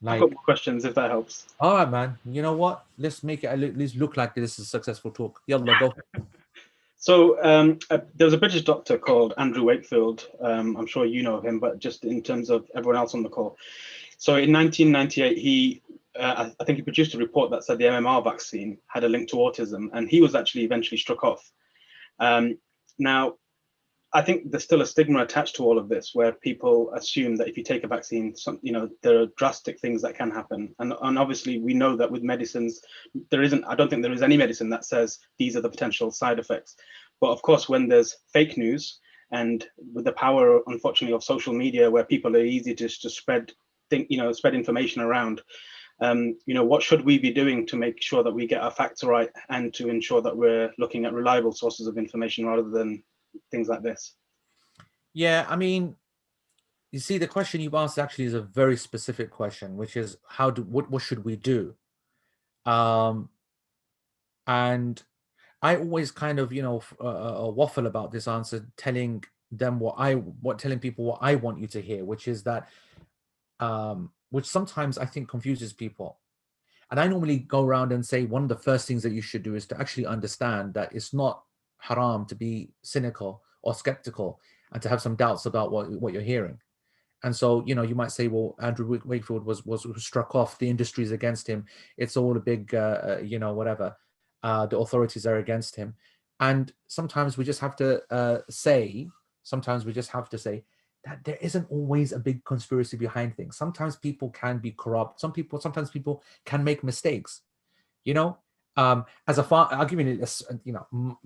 I've got more questions if that helps. All right, man. You know what? Let's make it at least look like this is a successful talk. Yalla, go. So there was a British doctor called Andrew Wakefield. I'm sure you know of him, but just in terms of everyone else on the call. So in 1998, I think he produced a report that said the MMR vaccine had a link to autism, and he was actually eventually struck off. Now, I think there's still a stigma attached to all of this, where people assume that if you take a vaccine, there are drastic things that can happen. And obviously, we know that with medicines, I don't think there is any medicine that says these are the potential side effects. But of course, when there's fake news, and with the power, unfortunately, of social media, where people are easy to spread information around, what should we be doing to make sure that we get our facts right and to ensure that we're looking at reliable sources of information rather than things like this? Yeah, I mean, you see, the question you've asked actually is a very specific question, which is what should we do? And I always kind of waffle about this answer, telling people what I want you to hear, which is that which sometimes I think confuses people. And I normally go around and say one of the first things that you should do is to actually understand that it's not haram to be cynical or skeptical and to have some doubts about what you're hearing. And so, you might say, well, Andrew Wakefield was struck off. The industry is against him. It's all a big, whatever. The authorities are against him. And sometimes we just have to say that there isn't always a big conspiracy behind things. Sometimes people can be corrupt. Sometimes people can make mistakes. As I'll give you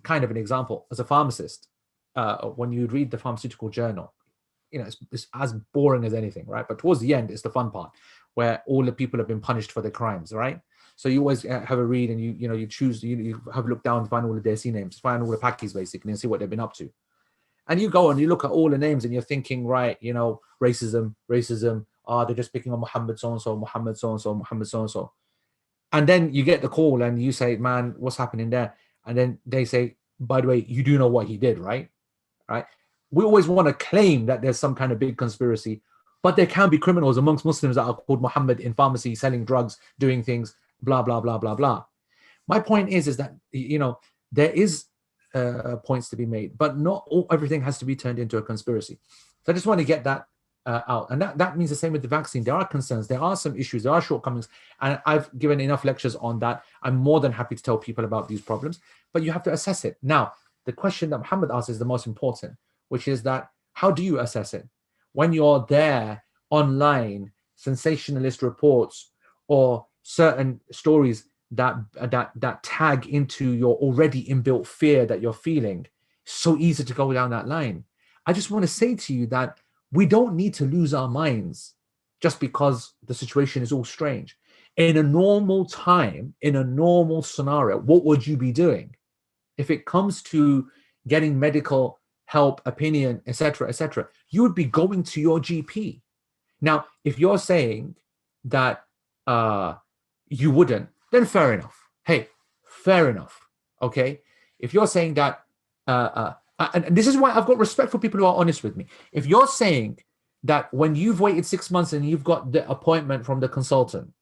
kind of an example. As a pharmacist, when you read the pharmaceutical journal, it's as boring as anything, right? But towards the end, it's the fun part where all the people have been punished for their crimes, right? So you always have a read and you choose, you have a look down to find all the DSC names, find all the packies basically and see what they've been up to. And you go and you look at all the names and you're thinking, right, racism, they're just picking on Muhammad so-and-so, Muhammad so-and-so, Muhammad so-and-so. And then you get the call and you say, man, what's happening there? And then they say, by the way, you do know what he did, right? Right? We always want to claim that there's some kind of big conspiracy, but there can be criminals amongst Muslims that are called Muhammad in pharmacy, selling drugs, doing things, blah, blah, blah, blah, blah. My point is that, there is points to be made, but not everything has to be turned into a conspiracy. So I just want to get that out. And that means the same with the vaccine. There are concerns, there are some issues, there are shortcomings, and I've given enough lectures on that. I'm more than happy to tell people about these problems, but you have to assess it. Now, the question that Muhammad asked is the most important, which is that how do you assess it? When you're there online, sensationalist reports or certain stories that tag into your already inbuilt fear that you're feeling, so easy to go down that line. I just want to say to you that we don't need to lose our minds just because the situation is all strange. In a normal time, in a normal scenario, what would you be doing? If it comes to getting medical help, opinion, etc., you would be going to your GP. Now, if you're saying that you wouldn't, then fair enough. Hey, fair enough. Okay. If you're saying that, and this is why I've got respect for people who are honest with me. If you're saying that when you've waited 6 months and you've got the appointment from the consultant,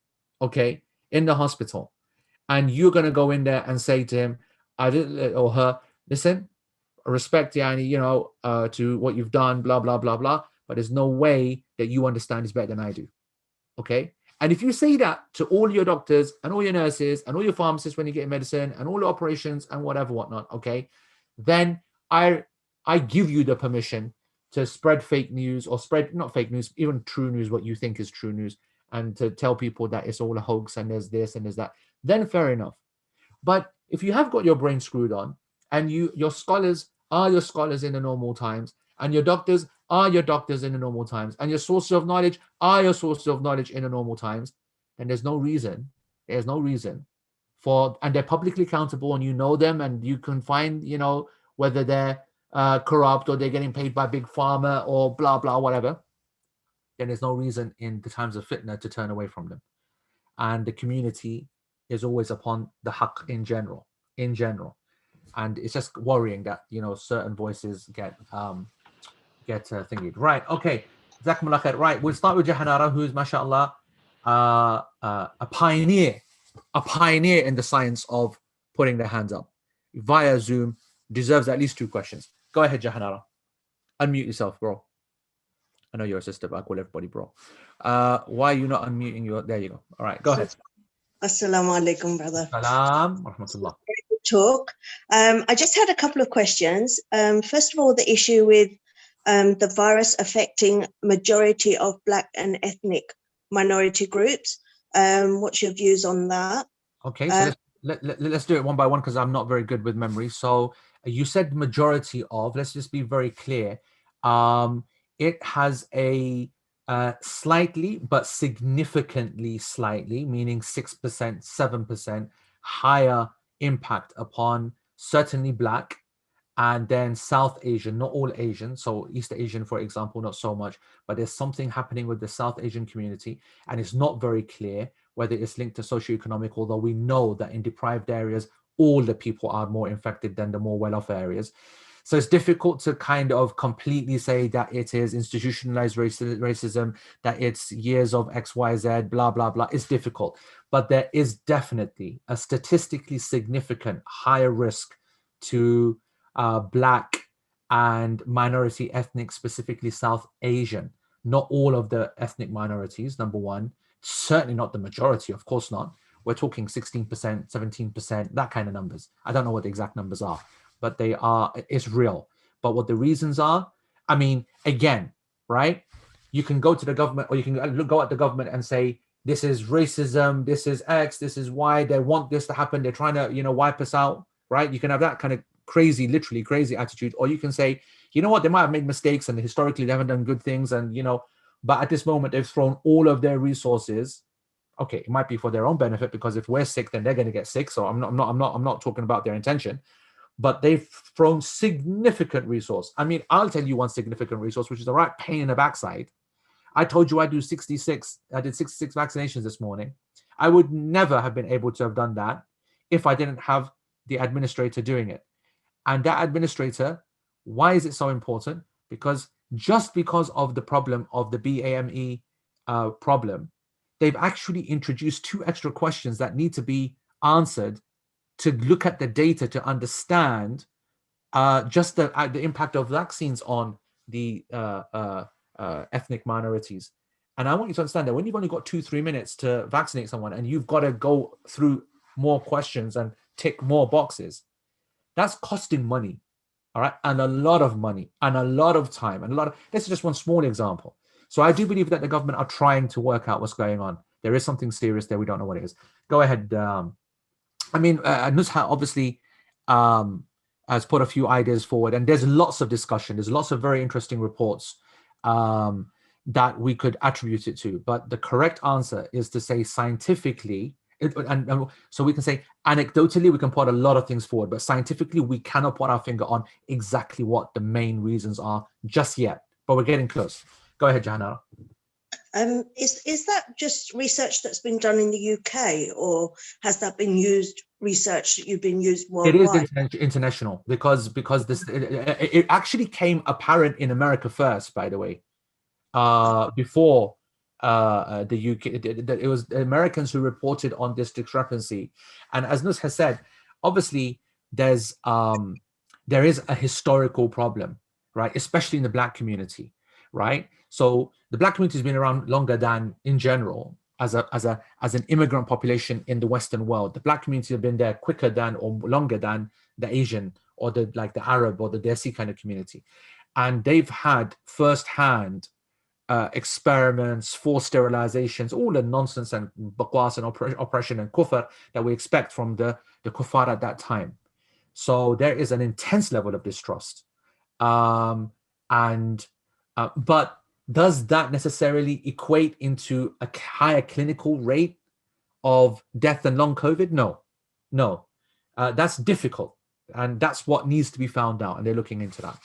okay, in the hospital, and you're going to go in there and say to him, I did, or her, listen, respect, yani, to what you've done, blah, blah, blah, blah. But there's no way that you understand this better than I do. Okay. And if you say that to all your doctors and all your nurses and all your pharmacists when you get medicine and all the operations and whatever, whatnot, okay, then I give you the permission to spread fake news, or spread not fake news, even true news, what you think is true news, and to tell people that it's all a hoax and there's this and there's that. Then fair enough. But if you have got your brain screwed on, and your scholars are your scholars in the normal times, and your doctors are your doctors in the normal times, and your sources of knowledge are your sources of knowledge in the normal times, then there's no reason for, and they're publicly accountable, and you know them, and you can find, whether they're corrupt or they're getting paid by big pharma or blah, blah, whatever, then there's no reason in the times of fitna to turn away from them. And the community is always upon the haqq in general. And it's just worrying that, certain voices get thingied. Right, okay. Jazakumullah khair. Right, we'll start with Jahanara, who is, mashallah, a pioneer in the science of putting their hands up via Zoom, deserves at least 2 questions. Go ahead, Jahanara. Unmute yourself, bro. I know you're a sister, but I call everybody bro. Why are you not unmuting your? There you go. All right, go ahead. Assalamu alaikum, brother. Salam wa rahmatullah. Talk. I just had a couple of questions. First of all, the issue with the virus affecting majority of Black and ethnic minority groups. What's your views on that? Okay, so let's do it one by one, because I'm not very good with memory. So you said majority of. Let's just be very clear. It has a slightly, but significantly slightly, meaning 6%, 7% higher impact upon certainly Black, and then South Asian, not all Asian. So East Asian, for example, not so much, but there's something happening with the South Asian community, and it's not very clear whether it's linked to socioeconomic, although we know that in deprived areas, all the people are more infected than the more well-off areas. So it's difficult to kind of completely say that it is institutionalized racism, that it's years of X, Y, Z, blah, blah, blah. It's difficult. But there is definitely a statistically significant higher risk to Black and minority ethnic, specifically South Asian. Not all of the ethnic minorities, number one. Certainly not the majority, of course not. We're talking 16%, 17%, that kind of numbers. I don't know what the exact numbers are, but they are, it's real. But what the reasons are, I mean, again, right? You can go to the government, or you can go at the government and say, this is racism, this is X, this is Y, they want this to happen, they're trying to, wipe us out, right? You can have that kind of crazy, literally crazy attitude. Or you can say, you know what, they might have made mistakes and historically they haven't done good things, and, but at this moment they've thrown all of their resources. Okay, it might be for their own benefit, because if we're sick, then they're going to get sick. So I'm not talking about their intention. But they've thrown significant resource. I mean, I'll tell you one significant resource, which is a right pain in the backside. I told you I did 66 vaccinations this morning. I would never have been able to have done that if I didn't have the administrator doing it. And that administrator, why is it so important? Because just because of the problem of the BAME problem, they've actually introduced 2 extra questions that need to be answered to look at the data to understand just the impact of vaccines on the ethnic minorities. And I want you to understand that when you've only got 2-3 minutes to vaccinate someone, and you've got to go through more questions and tick more boxes, that's costing money, all right, and a lot of money, and a lot of time, and this is just one small example. So I do believe that the government are trying to work out what's going on. There is something serious there. We don't know what it is. Go ahead. I mean, Nuzha obviously has put a few ideas forward, and there's lots of discussion. There's lots of very interesting reports that we could attribute it to. But the correct answer is to say scientifically, and so we can say anecdotally, we can put a lot of things forward, but scientifically, we cannot put our finger on exactly what the main reasons are just yet. But we're getting close. Go ahead, Jahanara. Is that just research that's been done in the UK, or has that been research that you've been used worldwide? It is international, because this it actually came apparent in America first, by the way, before the UK. It was the Americans who reported on this discrepancy. And as Nus has said, obviously there is a historical problem, right? Especially in the Black community, right? So the Black community has been around longer than, in general, as an immigrant population in the Western world. The Black community have been there quicker than or longer than the Asian or the Arab or the Desi kind of community, and they've had firsthand experiments, forced sterilizations, all the nonsense and bakwas and oppression and kufr that we expect from the kuffar at that time. So there is an intense level of distrust. But does that necessarily equate into a higher clinical rate of death and long COVID? No. That's difficult. And that's what needs to be found out. And they're looking into that.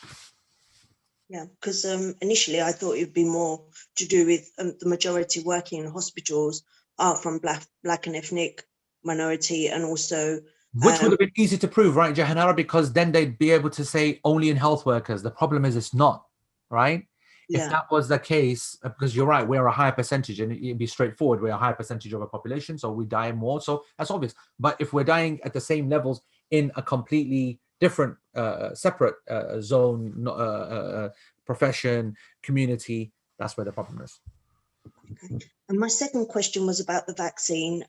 Yeah, because initially I thought it would be more to do with the majority working in hospitals are from black and ethnic minority, and also which would have been easy to prove, right, Jahanara? Because then they'd be able to say only in health workers. The problem is it's not, right? Yeah. If that was the case, because you're right, we're a higher percentage, and it'd be straightforward. We're a higher percentage of a population, so we die more. So that's obvious. But if we're dying at the same levels in a completely different, separate zone, profession, community, that's where the problem is. Okay. And my second question was about the vaccine.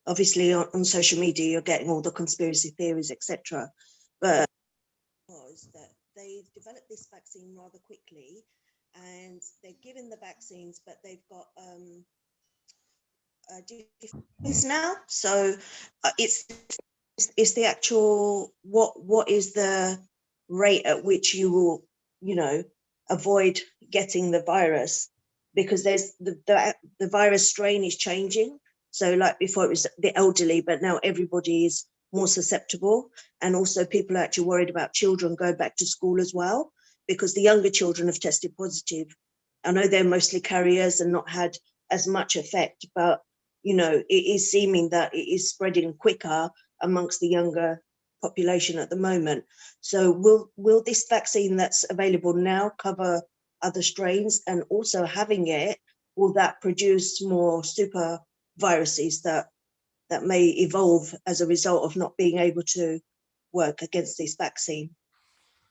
Obviously, on social media, you're getting all the conspiracy theories, etc. But was that they developed this vaccine rather quickly, and they're given the vaccines, but they've got difference now. So it's the actual what is the rate at which you will, avoid getting the virus, because there's the virus strain is changing. So like before it was the elderly, but now everybody is more susceptible. And also people are actually worried about children going back to school as well, because the younger children have tested positive. I know they're mostly carriers and not had as much effect, but it is seeming that it is spreading quicker amongst the younger population at the moment. So will this vaccine that's available now cover other strains? And also having it, will that produce more super viruses that may evolve as a result of not being able to work against this vaccine?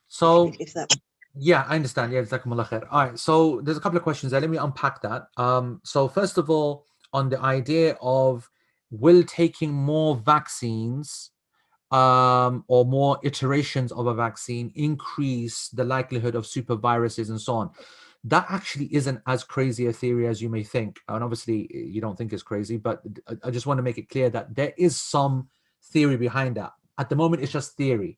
So if that yeah, I understand. Yeah, jazakumullah khair. All right, so there's a couple of questions there. Let me unpack that. So first of all, on the idea of will taking more vaccines or more iterations of a vaccine increase the likelihood of super viruses and so on, that actually isn't as crazy a theory as you may think. And obviously you don't think it's crazy, but I just want to make it clear that there is some theory behind that. At the moment, it's just theory.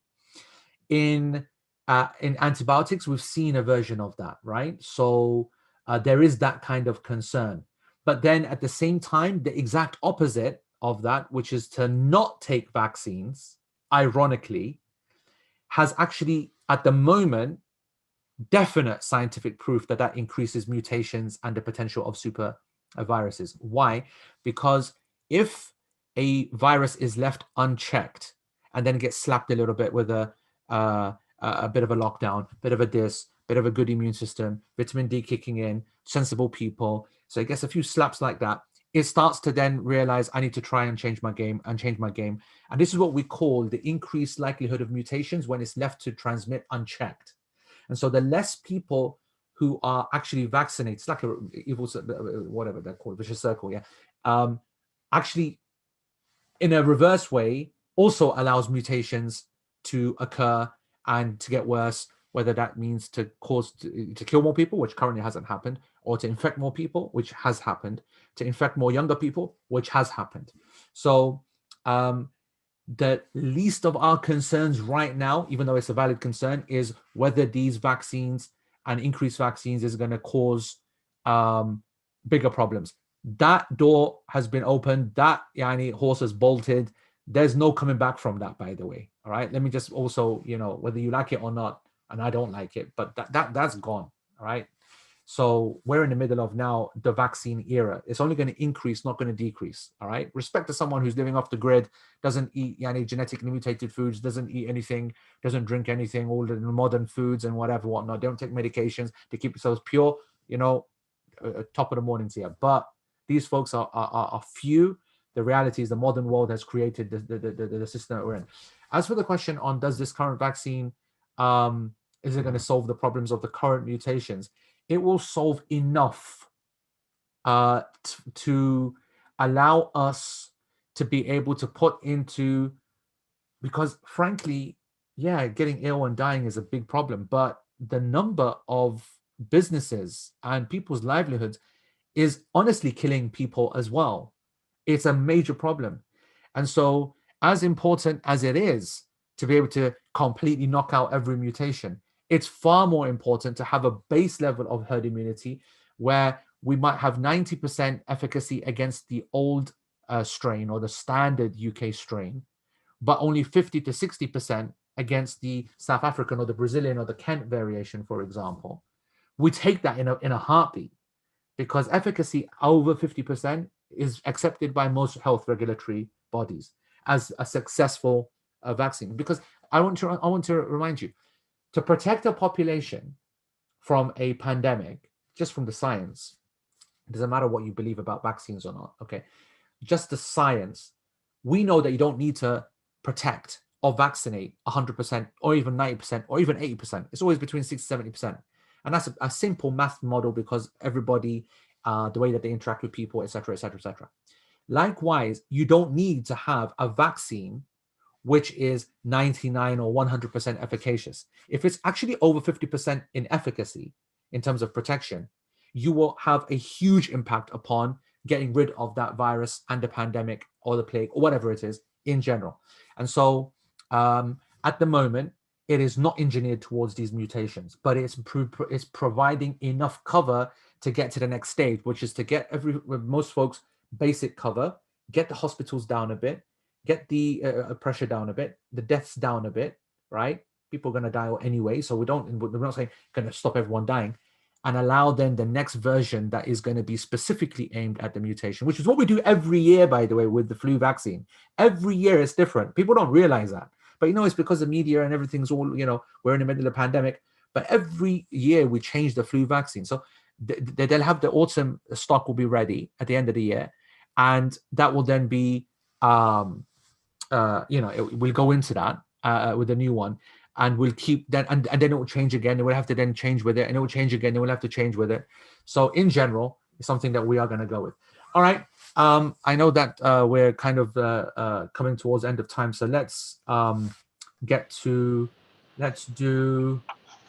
In antibiotics, we've seen a version of that, right? So there is that kind of concern. But then at the same time, the exact opposite of that, which is to not take vaccines, ironically, has actually, at the moment, definite scientific proof that increases mutations and the potential of super viruses. Why? Because if a virus is left unchecked and then gets slapped a little bit with a bit of a lockdown, bit of a bit of a good immune system, vitamin D kicking in, sensible people, so it gets a few slaps like that, it starts to then realize I need to try and change my game. And this is what we call the increased likelihood of mutations when it's left to transmit unchecked. And so the less people who are actually vaccinated, it's like a evil, whatever they're called, vicious circle, yeah. Actually, in a reverse way, also allows mutations to occur and to get worse, whether that means to kill more people, which currently hasn't happened, or to infect more people, which has happened, to infect more younger people, which has happened. So the least of our concerns right now, even though it's a valid concern, is whether these vaccines and increased vaccines is going to cause bigger problems. That door has been opened. That horse has bolted. There's no coming back from that, by the way. All right. Let me just also, whether you like it or not, and I don't like it, but that's gone. All right. So we're in the middle of now the vaccine era. It's only going to increase, not going to decrease. All right. Respect to someone who's living off the grid, doesn't eat any genetically mutated foods, doesn't eat anything, doesn't drink anything, all the modern foods and whatnot. They don't take medications. They keep themselves pure, top of the morning to you. But these folks are few. The reality is the modern world has created the system that we're in. As for the question on does this current vaccine, is it going to solve the problems of the current mutations? It will solve enough to allow us to be able to put into, because frankly, yeah, getting ill and dying is a big problem, but the number of businesses and people's livelihoods is honestly killing people as well. It's a major problem. And so as important as it is to be able to completely knock out every mutation, it's far more important to have a base level of herd immunity where we might have 90% efficacy against the old strain or the standard UK strain, but only 50 to 60% against the South African or the Brazilian or the Kent variation, for example. We take that in a heartbeat, because efficacy over 50% is accepted by most health regulatory bodies as a successful vaccine. Because I want to remind you, to protect a population from a pandemic, just from the science, it doesn't matter what you believe about vaccines or not, okay? Just the science, we know that you don't need to protect or vaccinate 100% or even 90% or even 80%. It's always between 60 to 70%. And that's a simple math model, because everybody, the way that they interact with people, etc., etc., etc. Likewise, you don't need to have a vaccine which is 99 or 100% efficacious. If it's actually over 50% in efficacy in terms of protection, you will have a huge impact upon getting rid of that virus and the pandemic or the plague or whatever it is in general. And so at the moment, it is not engineered towards these mutations, but it's providing enough cover to get to the next stage, which is to get most folks basic cover, get the hospitals down a bit, get the pressure down a bit, the deaths down a bit, right? People are going to die anyway, so we're not saying going to stop everyone dying, and allow then the next version that is going to be specifically aimed at the mutation, which is what we do every year, by the way, with the flu vaccine. Every year it's different. People don't realize that. But, it's because the media and everything's all, we're in the middle of a pandemic. But every year we change the flu vaccine. So they'll have the autumn stock will be ready at the end of the year. And that will then be, we'll go into that with a new one. And we'll keep that, and then it will change again. And we'll have to then change with it, and it will change again. And we'll have to change with it. So in general, it's something that we are going to go with. All right. I know that we're kind of coming towards the end of time. So let's do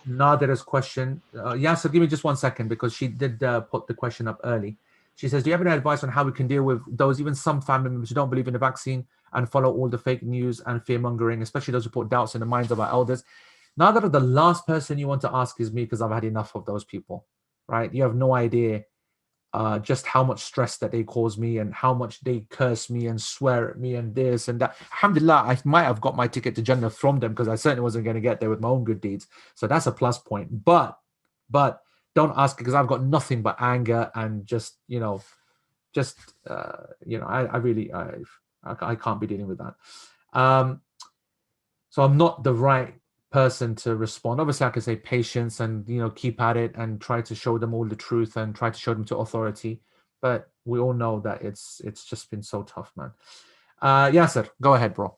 Nadira's question. Yasser, give me just 1 second, because she did put the question up early. She says, do you have any advice on how we can deal with those, even some family members who don't believe in the vaccine and follow all the fake news and fear mongering, especially those who put doubts in the minds of our elders? Now that the last person you want to ask is me, because I've had enough of those people, right? You have no idea just how much stress that they cause me and how much they curse me and swear at me and this and that. Alhamdulillah, I might have got my ticket to Jannah from them, because I certainly wasn't going to get there with my own good deeds. So that's a plus point. But don't ask, because I've got nothing but anger and I can't be dealing with that. So I'm not the right person to respond. Obviously, I could say patience and keep at it and try to show them all the truth and try to show them to authority. But we all know that it's just been so tough, man. Yasser, go ahead, bro.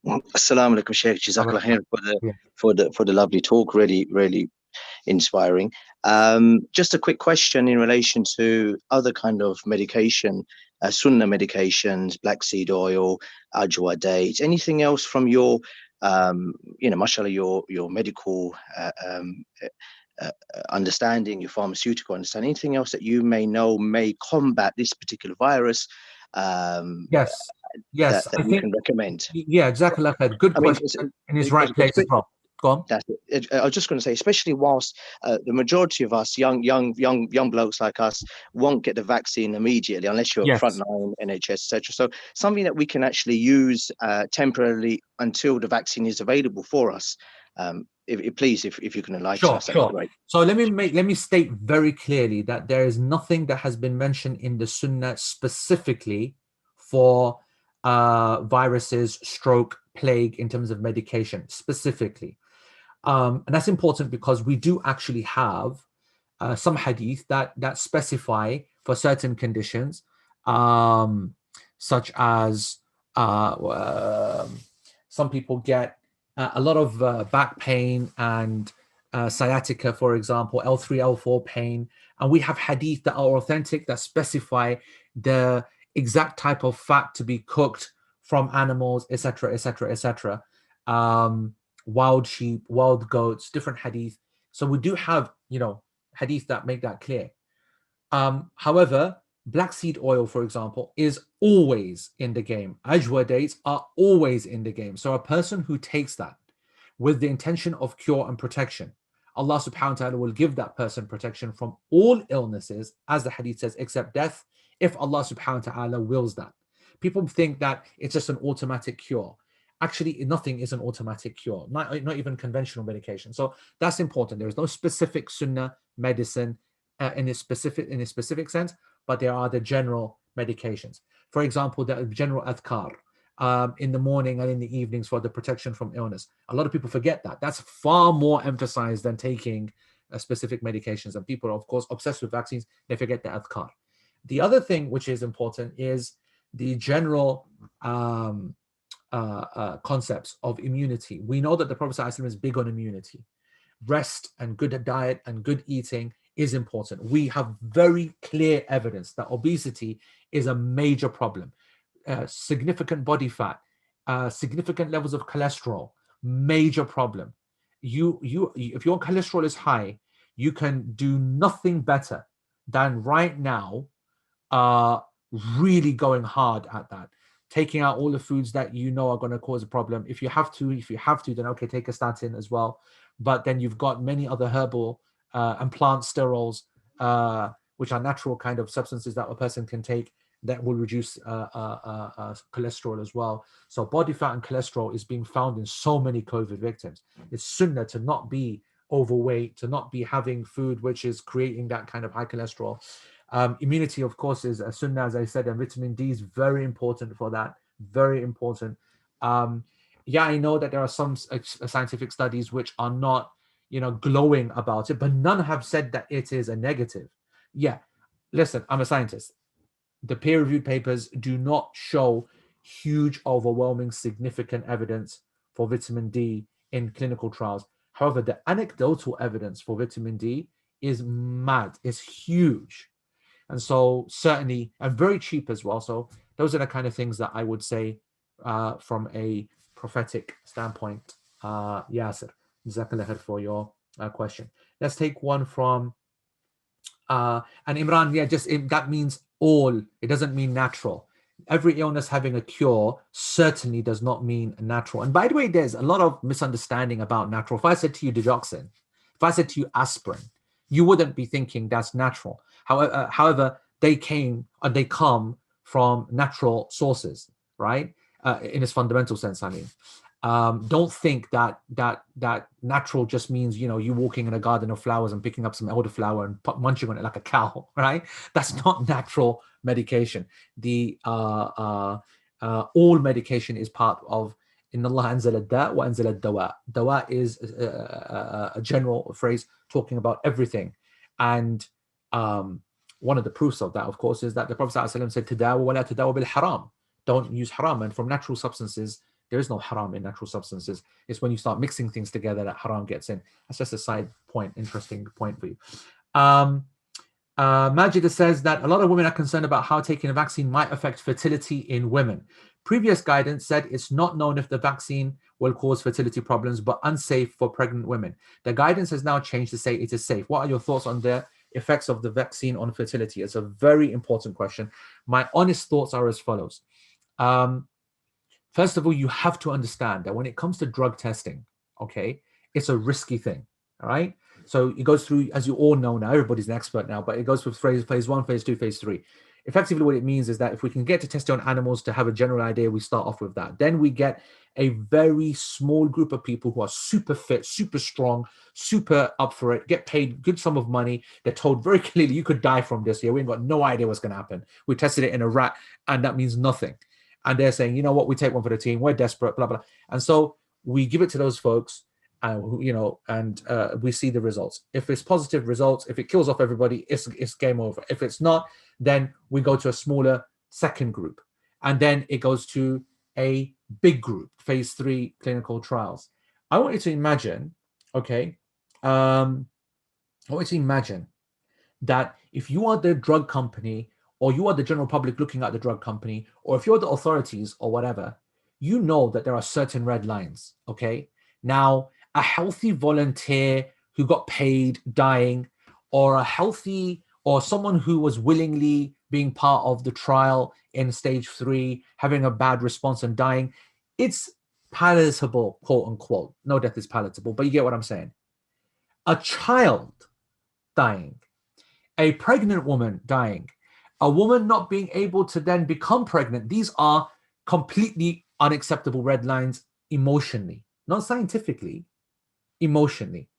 Assalamu alaikum, Sheikh. Jazakallah khair for the lovely talk. Really, really inspiring. Just a quick question in relation to other kind of medication, sunnah medications, black seed oil, ajwa dates, anything else from your, mashallah, your medical understanding, your pharmaceutical understanding, anything else that you may know may combat this particular virus? Yes, that I you think can recommend. Yeah, exactly. Good question. In his right place as well. Go on. That's it. I was just going to say, especially whilst the majority of us young blokes like us won't get the vaccine immediately unless you're frontline NHS, etc. So something that we can actually use temporarily until the vaccine is available for us. Please, if you can enlighten us, that'd be great. So let me state very clearly that there is nothing that has been mentioned in the Sunnah specifically for viruses, stroke, plague in terms of medication specifically. And that's important because we do actually have some hadith that specify for certain conditions, such as Some people get a lot of back pain and sciatica, for example, L3, L4 pain. And we have hadith that are authentic that specify the exact type of fat to be cooked from animals, etc., etc., etc. Wild sheep, wild goats, different hadith. So we do have, hadith that make that clear. However, black seed oil, for example, is always in the game. Ajwa dates are always in the game. So a person who takes that with the intention of cure and protection, Allah subhanahu wa ta'ala will give that person protection from all illnesses, as the hadith says, except death, if Allah subhanahu wa ta'ala wills that. People think that it's just an automatic cure. Actually, nothing is an automatic cure, not even conventional medication. So that's important. There is no specific sunnah medicine in a specific sense, but there are the general medications. For example, the general adhkar in the morning and in the evenings for the protection from illness. A lot of people forget that. That's far more emphasized than taking specific medications. And people are, of course, obsessed with vaccines. They forget the adhkar. The other thing which is important is the general concepts of immunity. We know that the Prophet ﷺ is big on immunity. Rest and good diet and good eating is important. We have very clear evidence that obesity is a major problem. Significant body fat, significant levels of cholesterol, major problem. If your cholesterol is high, you can do nothing better than right now really going hard at that. Taking out all the foods that you know are going to cause a problem. If you have to, then okay, take a statin as well. But then you've got many other herbal and plant sterols, which are natural kind of substances that a person can take that will reduce cholesterol as well. So body fat and cholesterol is being found in so many COVID victims. It's sunnah to not be overweight, to not be having food which is creating that kind of high cholesterol. Immunity, of course, is a sunnah, as I said, and vitamin D is very important for that. Very important. Yeah, I know that there are some scientific studies which are not, glowing about it, but none have said that it is a negative. Yeah, listen, I'm a scientist. The peer-reviewed papers do not show huge, overwhelming, significant evidence for vitamin D in clinical trials. However, the anecdotal evidence for vitamin D is mad, is huge. And so certainly, and very cheap as well. So those are the kind of things that I would say from a prophetic standpoint. Yasir, Jazakallah khair for your question. Let's take one from, and Imran, that means all. It doesn't mean natural. Every illness having a cure certainly does not mean natural. And by the way, there's a lot of misunderstanding about natural. If I said to you digoxin, if I said to you aspirin, you wouldn't be thinking that's natural. However, they come from natural sources, right? In its fundamental sense, I mean. Don't think that natural just means, you walking in a garden of flowers and picking up some elderflower and munching on it like a cow, right? That's not natural medication. The all medication is part of Inna Allah anzala da wa anzala dawa. Dawa is a general phrase talking about everything. And one of the proofs of that, of course, is that the Prophet ﷺ said, Tadawa wa la tadawa bil haram. Don't use haram. And from natural substances, there is no haram in natural substances. It's when you start mixing things together that haram gets in. That's just a side point, interesting point for you. Majid says that a lot of women are concerned about how taking a vaccine might affect fertility in women. Previous guidance said it's not known if the vaccine will cause fertility problems, but unsafe for pregnant women. The guidance has now changed to say it is safe. What are your thoughts on the effects of the vaccine on fertility? It's a very important question. My honest thoughts are as follows. First of all, you have to understand that when it comes to drug testing, okay, it's a risky thing, all right? So it goes through, as you all know now, everybody's an expert now, but it goes through phase 1, phase 2, phase 3. Effectively, what it means is that if we can get to testing on animals to have a general idea, we start off with that. Then we get a very small group of people who are super fit, super strong, super up for it, get paid good sum of money. They're told very clearly, you could die from this. Yeah, we ain't got no idea what's going to happen. We tested it in a rat, and that means nothing. And they're saying, you know what, we take one for the team. We're desperate, blah, blah. And so we give it to those folks, and we see the results. If it's positive results, if it kills off everybody, it's game over. If it's not, then we go to a smaller second group. And then it goes to a big group, phase 3 clinical trials. I want you to imagine, okay, I want you to imagine that if you are the drug company, or you are the general public looking at the drug company, or if you're the authorities or whatever, you know that there are certain red lines, okay? Now, a healthy volunteer who got paid dying, or a healthy, or someone who was willingly being part of the trial in stage 3, having a bad response and dying, it's palatable, quote unquote. No death is palatable, but you get what I'm saying. A child dying, a pregnant woman dying, a woman not being able to then become pregnant, these are completely unacceptable red lines emotionally, not scientifically, emotionally.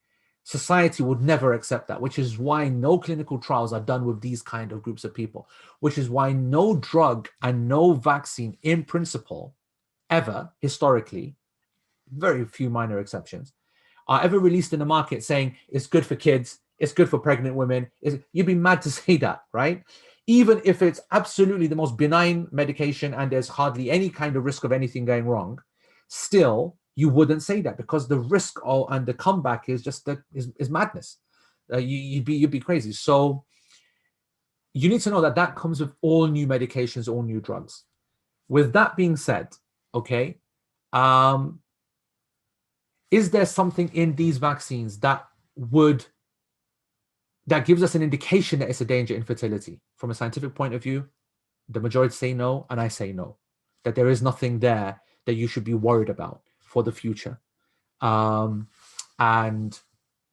Society would never accept that, which is why no clinical trials are done with these kind of groups of people, which is why no drug and no vaccine in principle ever, historically, very few minor exceptions, are ever released in the market saying it's good for kids, it's good for pregnant women. You'd be mad to say that, right? Even if it's absolutely the most benign medication and there's hardly any kind of risk of anything going wrong, still you wouldn't say that, because the risk and the comeback is just is madness. You'd be crazy. So you need to know that that comes with all new medications, all new drugs. With that being said, okay, is there something in these vaccines that gives us an indication that it's a danger in fertility? From a scientific point of view, the majority say no, and I say no, that there is nothing there that you should be worried about for the future. And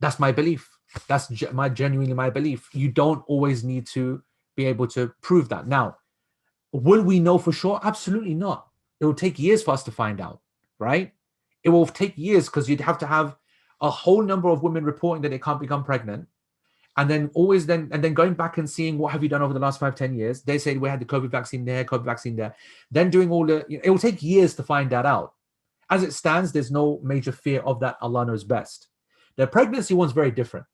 that's my belief. That's genuinely my belief. You don't always need to be able to prove that. Now, will we know for sure? Absolutely not. It will take years for us to find out, right? It will take years, because you'd have to have a whole number of women reporting that they can't become pregnant. And then going back and seeing what have you done over the last 5-10 years. They say we had the COVID vaccine there, COVID vaccine there. Then doing all it will take years to find that out. As it stands, there's no major fear of that. Allah knows best. The pregnancy one's very different.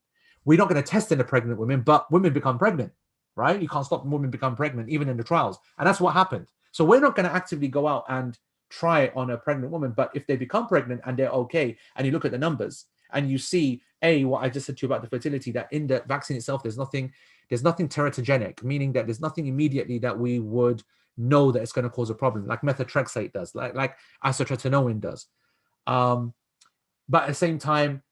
We're not going to test in the pregnant women, but women become pregnant, right? You can't stop women become pregnant, even in the trials. And that's what happened. So we're not going to actively go out and try on a pregnant woman. But if they become pregnant and they're okay, and you look at the numbers and you see, what I just said to you about the fertility, that in the vaccine itself, there's nothing teratogenic, meaning that there's nothing immediately that we would know that it's going to cause a problem, like methotrexate does, like isotretinoin does. But at the same time,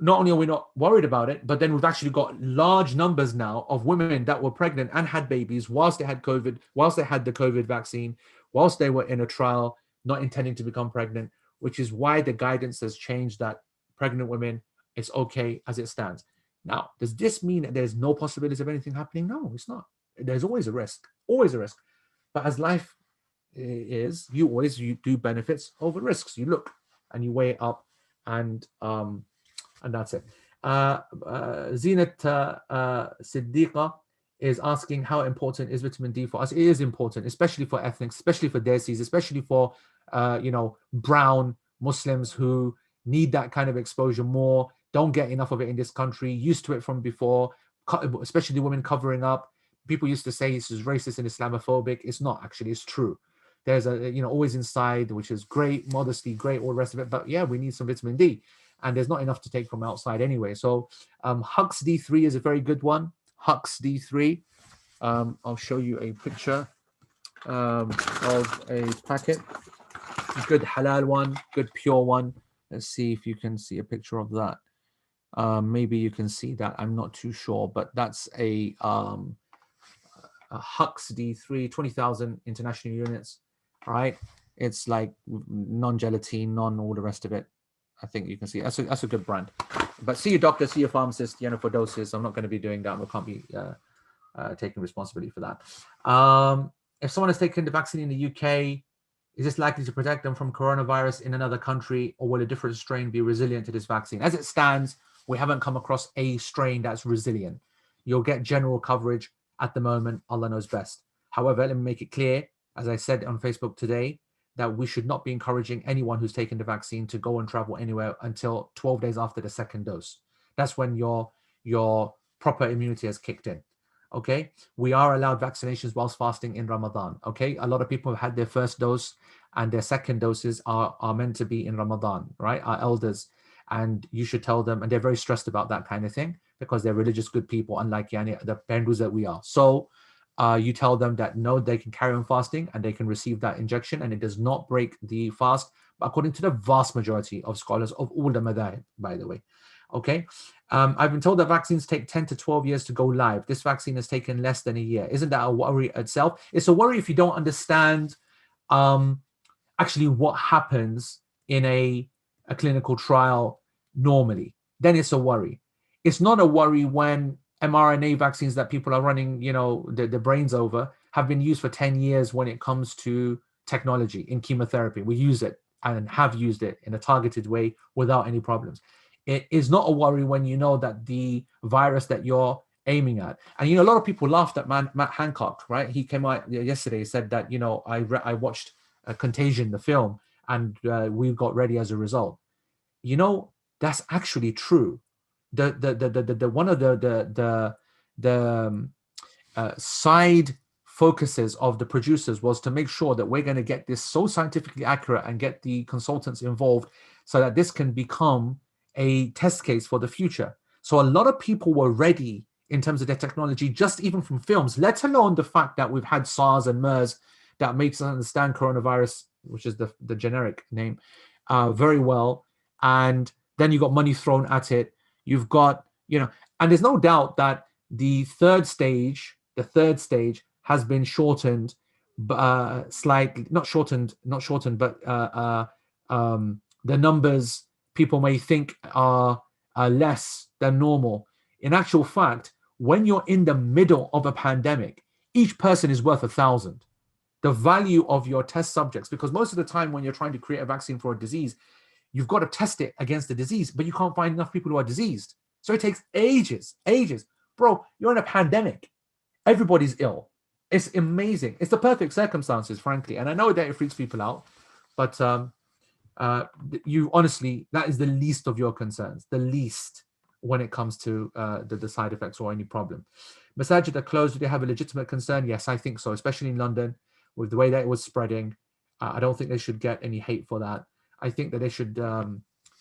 not only are we not worried about it, but then we've actually got large numbers now of women that were pregnant and had babies whilst they had COVID, whilst they had the COVID vaccine, whilst they were in a trial, not intending to become pregnant, which is why the guidance has changed that pregnant women, it's okay as it stands. Now, does this mean that there's no possibility of anything happening? No, it's not. There's always a risk, always a risk. But as life is, you do benefits over risks. You look and you weigh it up, and that's it. Zinat Siddiqa is asking, how important is vitamin D for us? It is important, especially for ethnics, especially for Desis, especially for brown Muslims who need that kind of exposure more, don't get enough of it in this country, used to it from before, especially women covering up. People used to say this is racist and Islamophobic. It's not, actually, it's true. There's always inside, which is great, modesty, great, all the rest of it. But yeah, we need some vitamin D. And there's not enough to take from outside anyway. So Hux D3 is a very good one. Hux D3. I'll show you a picture of a packet. Good halal one, good pure one. Let's see if you can see a picture of that. Maybe you can see that. I'm not too sure, but that's a Hux D3, 20,000 international units. All right. It's like non-gelatine, non all the rest of it. I think you can see that's a good brand. But see your doctor, see your pharmacist, for doses. I'm not going to be doing that. We can't be taking responsibility for that. If someone has taken the vaccine in the UK, is this likely to protect them from coronavirus in another country, or will a different strain be resilient to this vaccine? As it stands, we haven't come across a strain that's resilient. You'll get general coverage at the moment. Allah knows best. However, let me make it clear, as I said on Facebook today, that we should not be encouraging anyone who's taken the vaccine to go and travel anywhere until 12 days after the second dose. That's when your proper immunity has kicked in. Okay, we are allowed vaccinations whilst fasting in Ramadan. Okay, a lot of people have had their first dose and their second doses are meant to be in Ramadan, right? Our elders, and you should tell them, and they're very stressed about that kind of thing because they're religious, good people, unlike the Pendus that we are. So you tell them that no, they can carry on fasting and they can receive that injection, and it does not break the fast, according to the vast majority of scholars of all the madhahib, by the way. Okay. I've been told that vaccines take 10 to 12 years to go live. This vaccine has taken less than a year. Isn't that a worry itself? It's a worry if you don't understand actually what happens in a clinical trial normally. Then it's a worry. It's not a worry when mRNA vaccines that people are running, their brains over have been used for 10 years when it comes to technology in chemotherapy. We use it and have used it in a targeted way without any problems. It is not a worry when you know that the virus that you're aiming at, and a lot of people laughed at Matt Hancock, right? He came out yesterday, said that I watched Contagion, the film, and we got ready as a result. That's actually true. The one of the side focuses of the producers was to make sure that we're going to get this so scientifically accurate and get the consultants involved so that this can become a test case for the future. So a lot of people were ready in terms of their technology, just even from films, let alone the fact that we've had SARS and MERS that makes us understand coronavirus, which is the generic name, very well. And then you got money thrown at it. You've got, and there's no doubt that the third stage has been shortened, slightly, not shortened, but the numbers people may think are less than normal. In actual fact, when you're in the middle of a pandemic, each person is worth 1,000. The value of your test subjects, because most of the time when you're trying to create a vaccine for a disease, you've got to test it against the disease, but you can't find enough people who are diseased. So it takes ages. Bro, you're in a pandemic. Everybody's ill. It's amazing. It's the perfect circumstances, frankly. And I know that it freaks people out, but you honestly, that is the least of your concerns, the least when it comes to the side effects or any problem. Masajid are closed. Do they have a legitimate concern? Yes, I think so, especially in London with the way that it was spreading. I don't think they should get any hate for that. I think that they should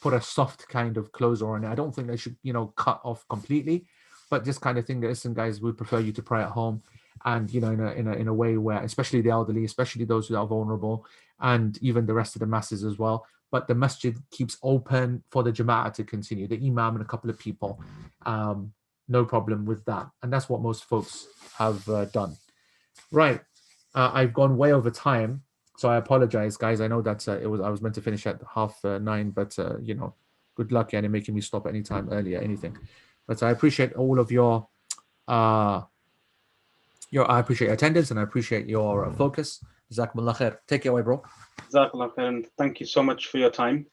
put a soft kind of closure on it. I don't think they should, cut off completely, but just kind of think that, listen, guys, we prefer you to pray at home, and in a way where, especially the elderly, especially those who are vulnerable, and even the rest of the masses as well. But the masjid keeps open for the jama'ah to continue, the imam and a couple of people. No problem with that, and that's what most folks have done. Right, I've gone way over time. So I apologize, guys. I know that I was meant to finish at 9:30, but good luck and making me stop any time earlier, anything. But I appreciate all of I appreciate your attendance and I appreciate your focus. Jazakumullah khair. Take it away, bro. Jazakallah khair, and thank you so much for your time.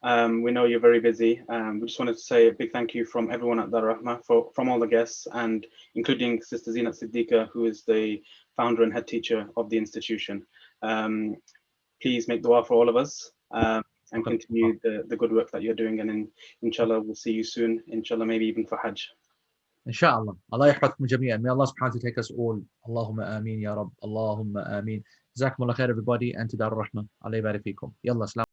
We know you're very busy. We just wanted to say a big thank you from everyone at Dar Rahmah, from all the guests, and including Sister Zinat Siddiqa, who is the founder and head teacher of the institution. Please make dua for all of us and continue the good work that you're doing. And inshallah, we'll see you soon. Inshallah, maybe even for Hajj. Inshallah. Allah yahfadkum jami'an. May Allah subhanahu wa ta'ala take us all. Allahumma ameen ya Rabb. Allahumma ameen. Jazakumullah khair, everybody, and to Dar Rahmah. Allah yabarik fikum. Yallah, salam.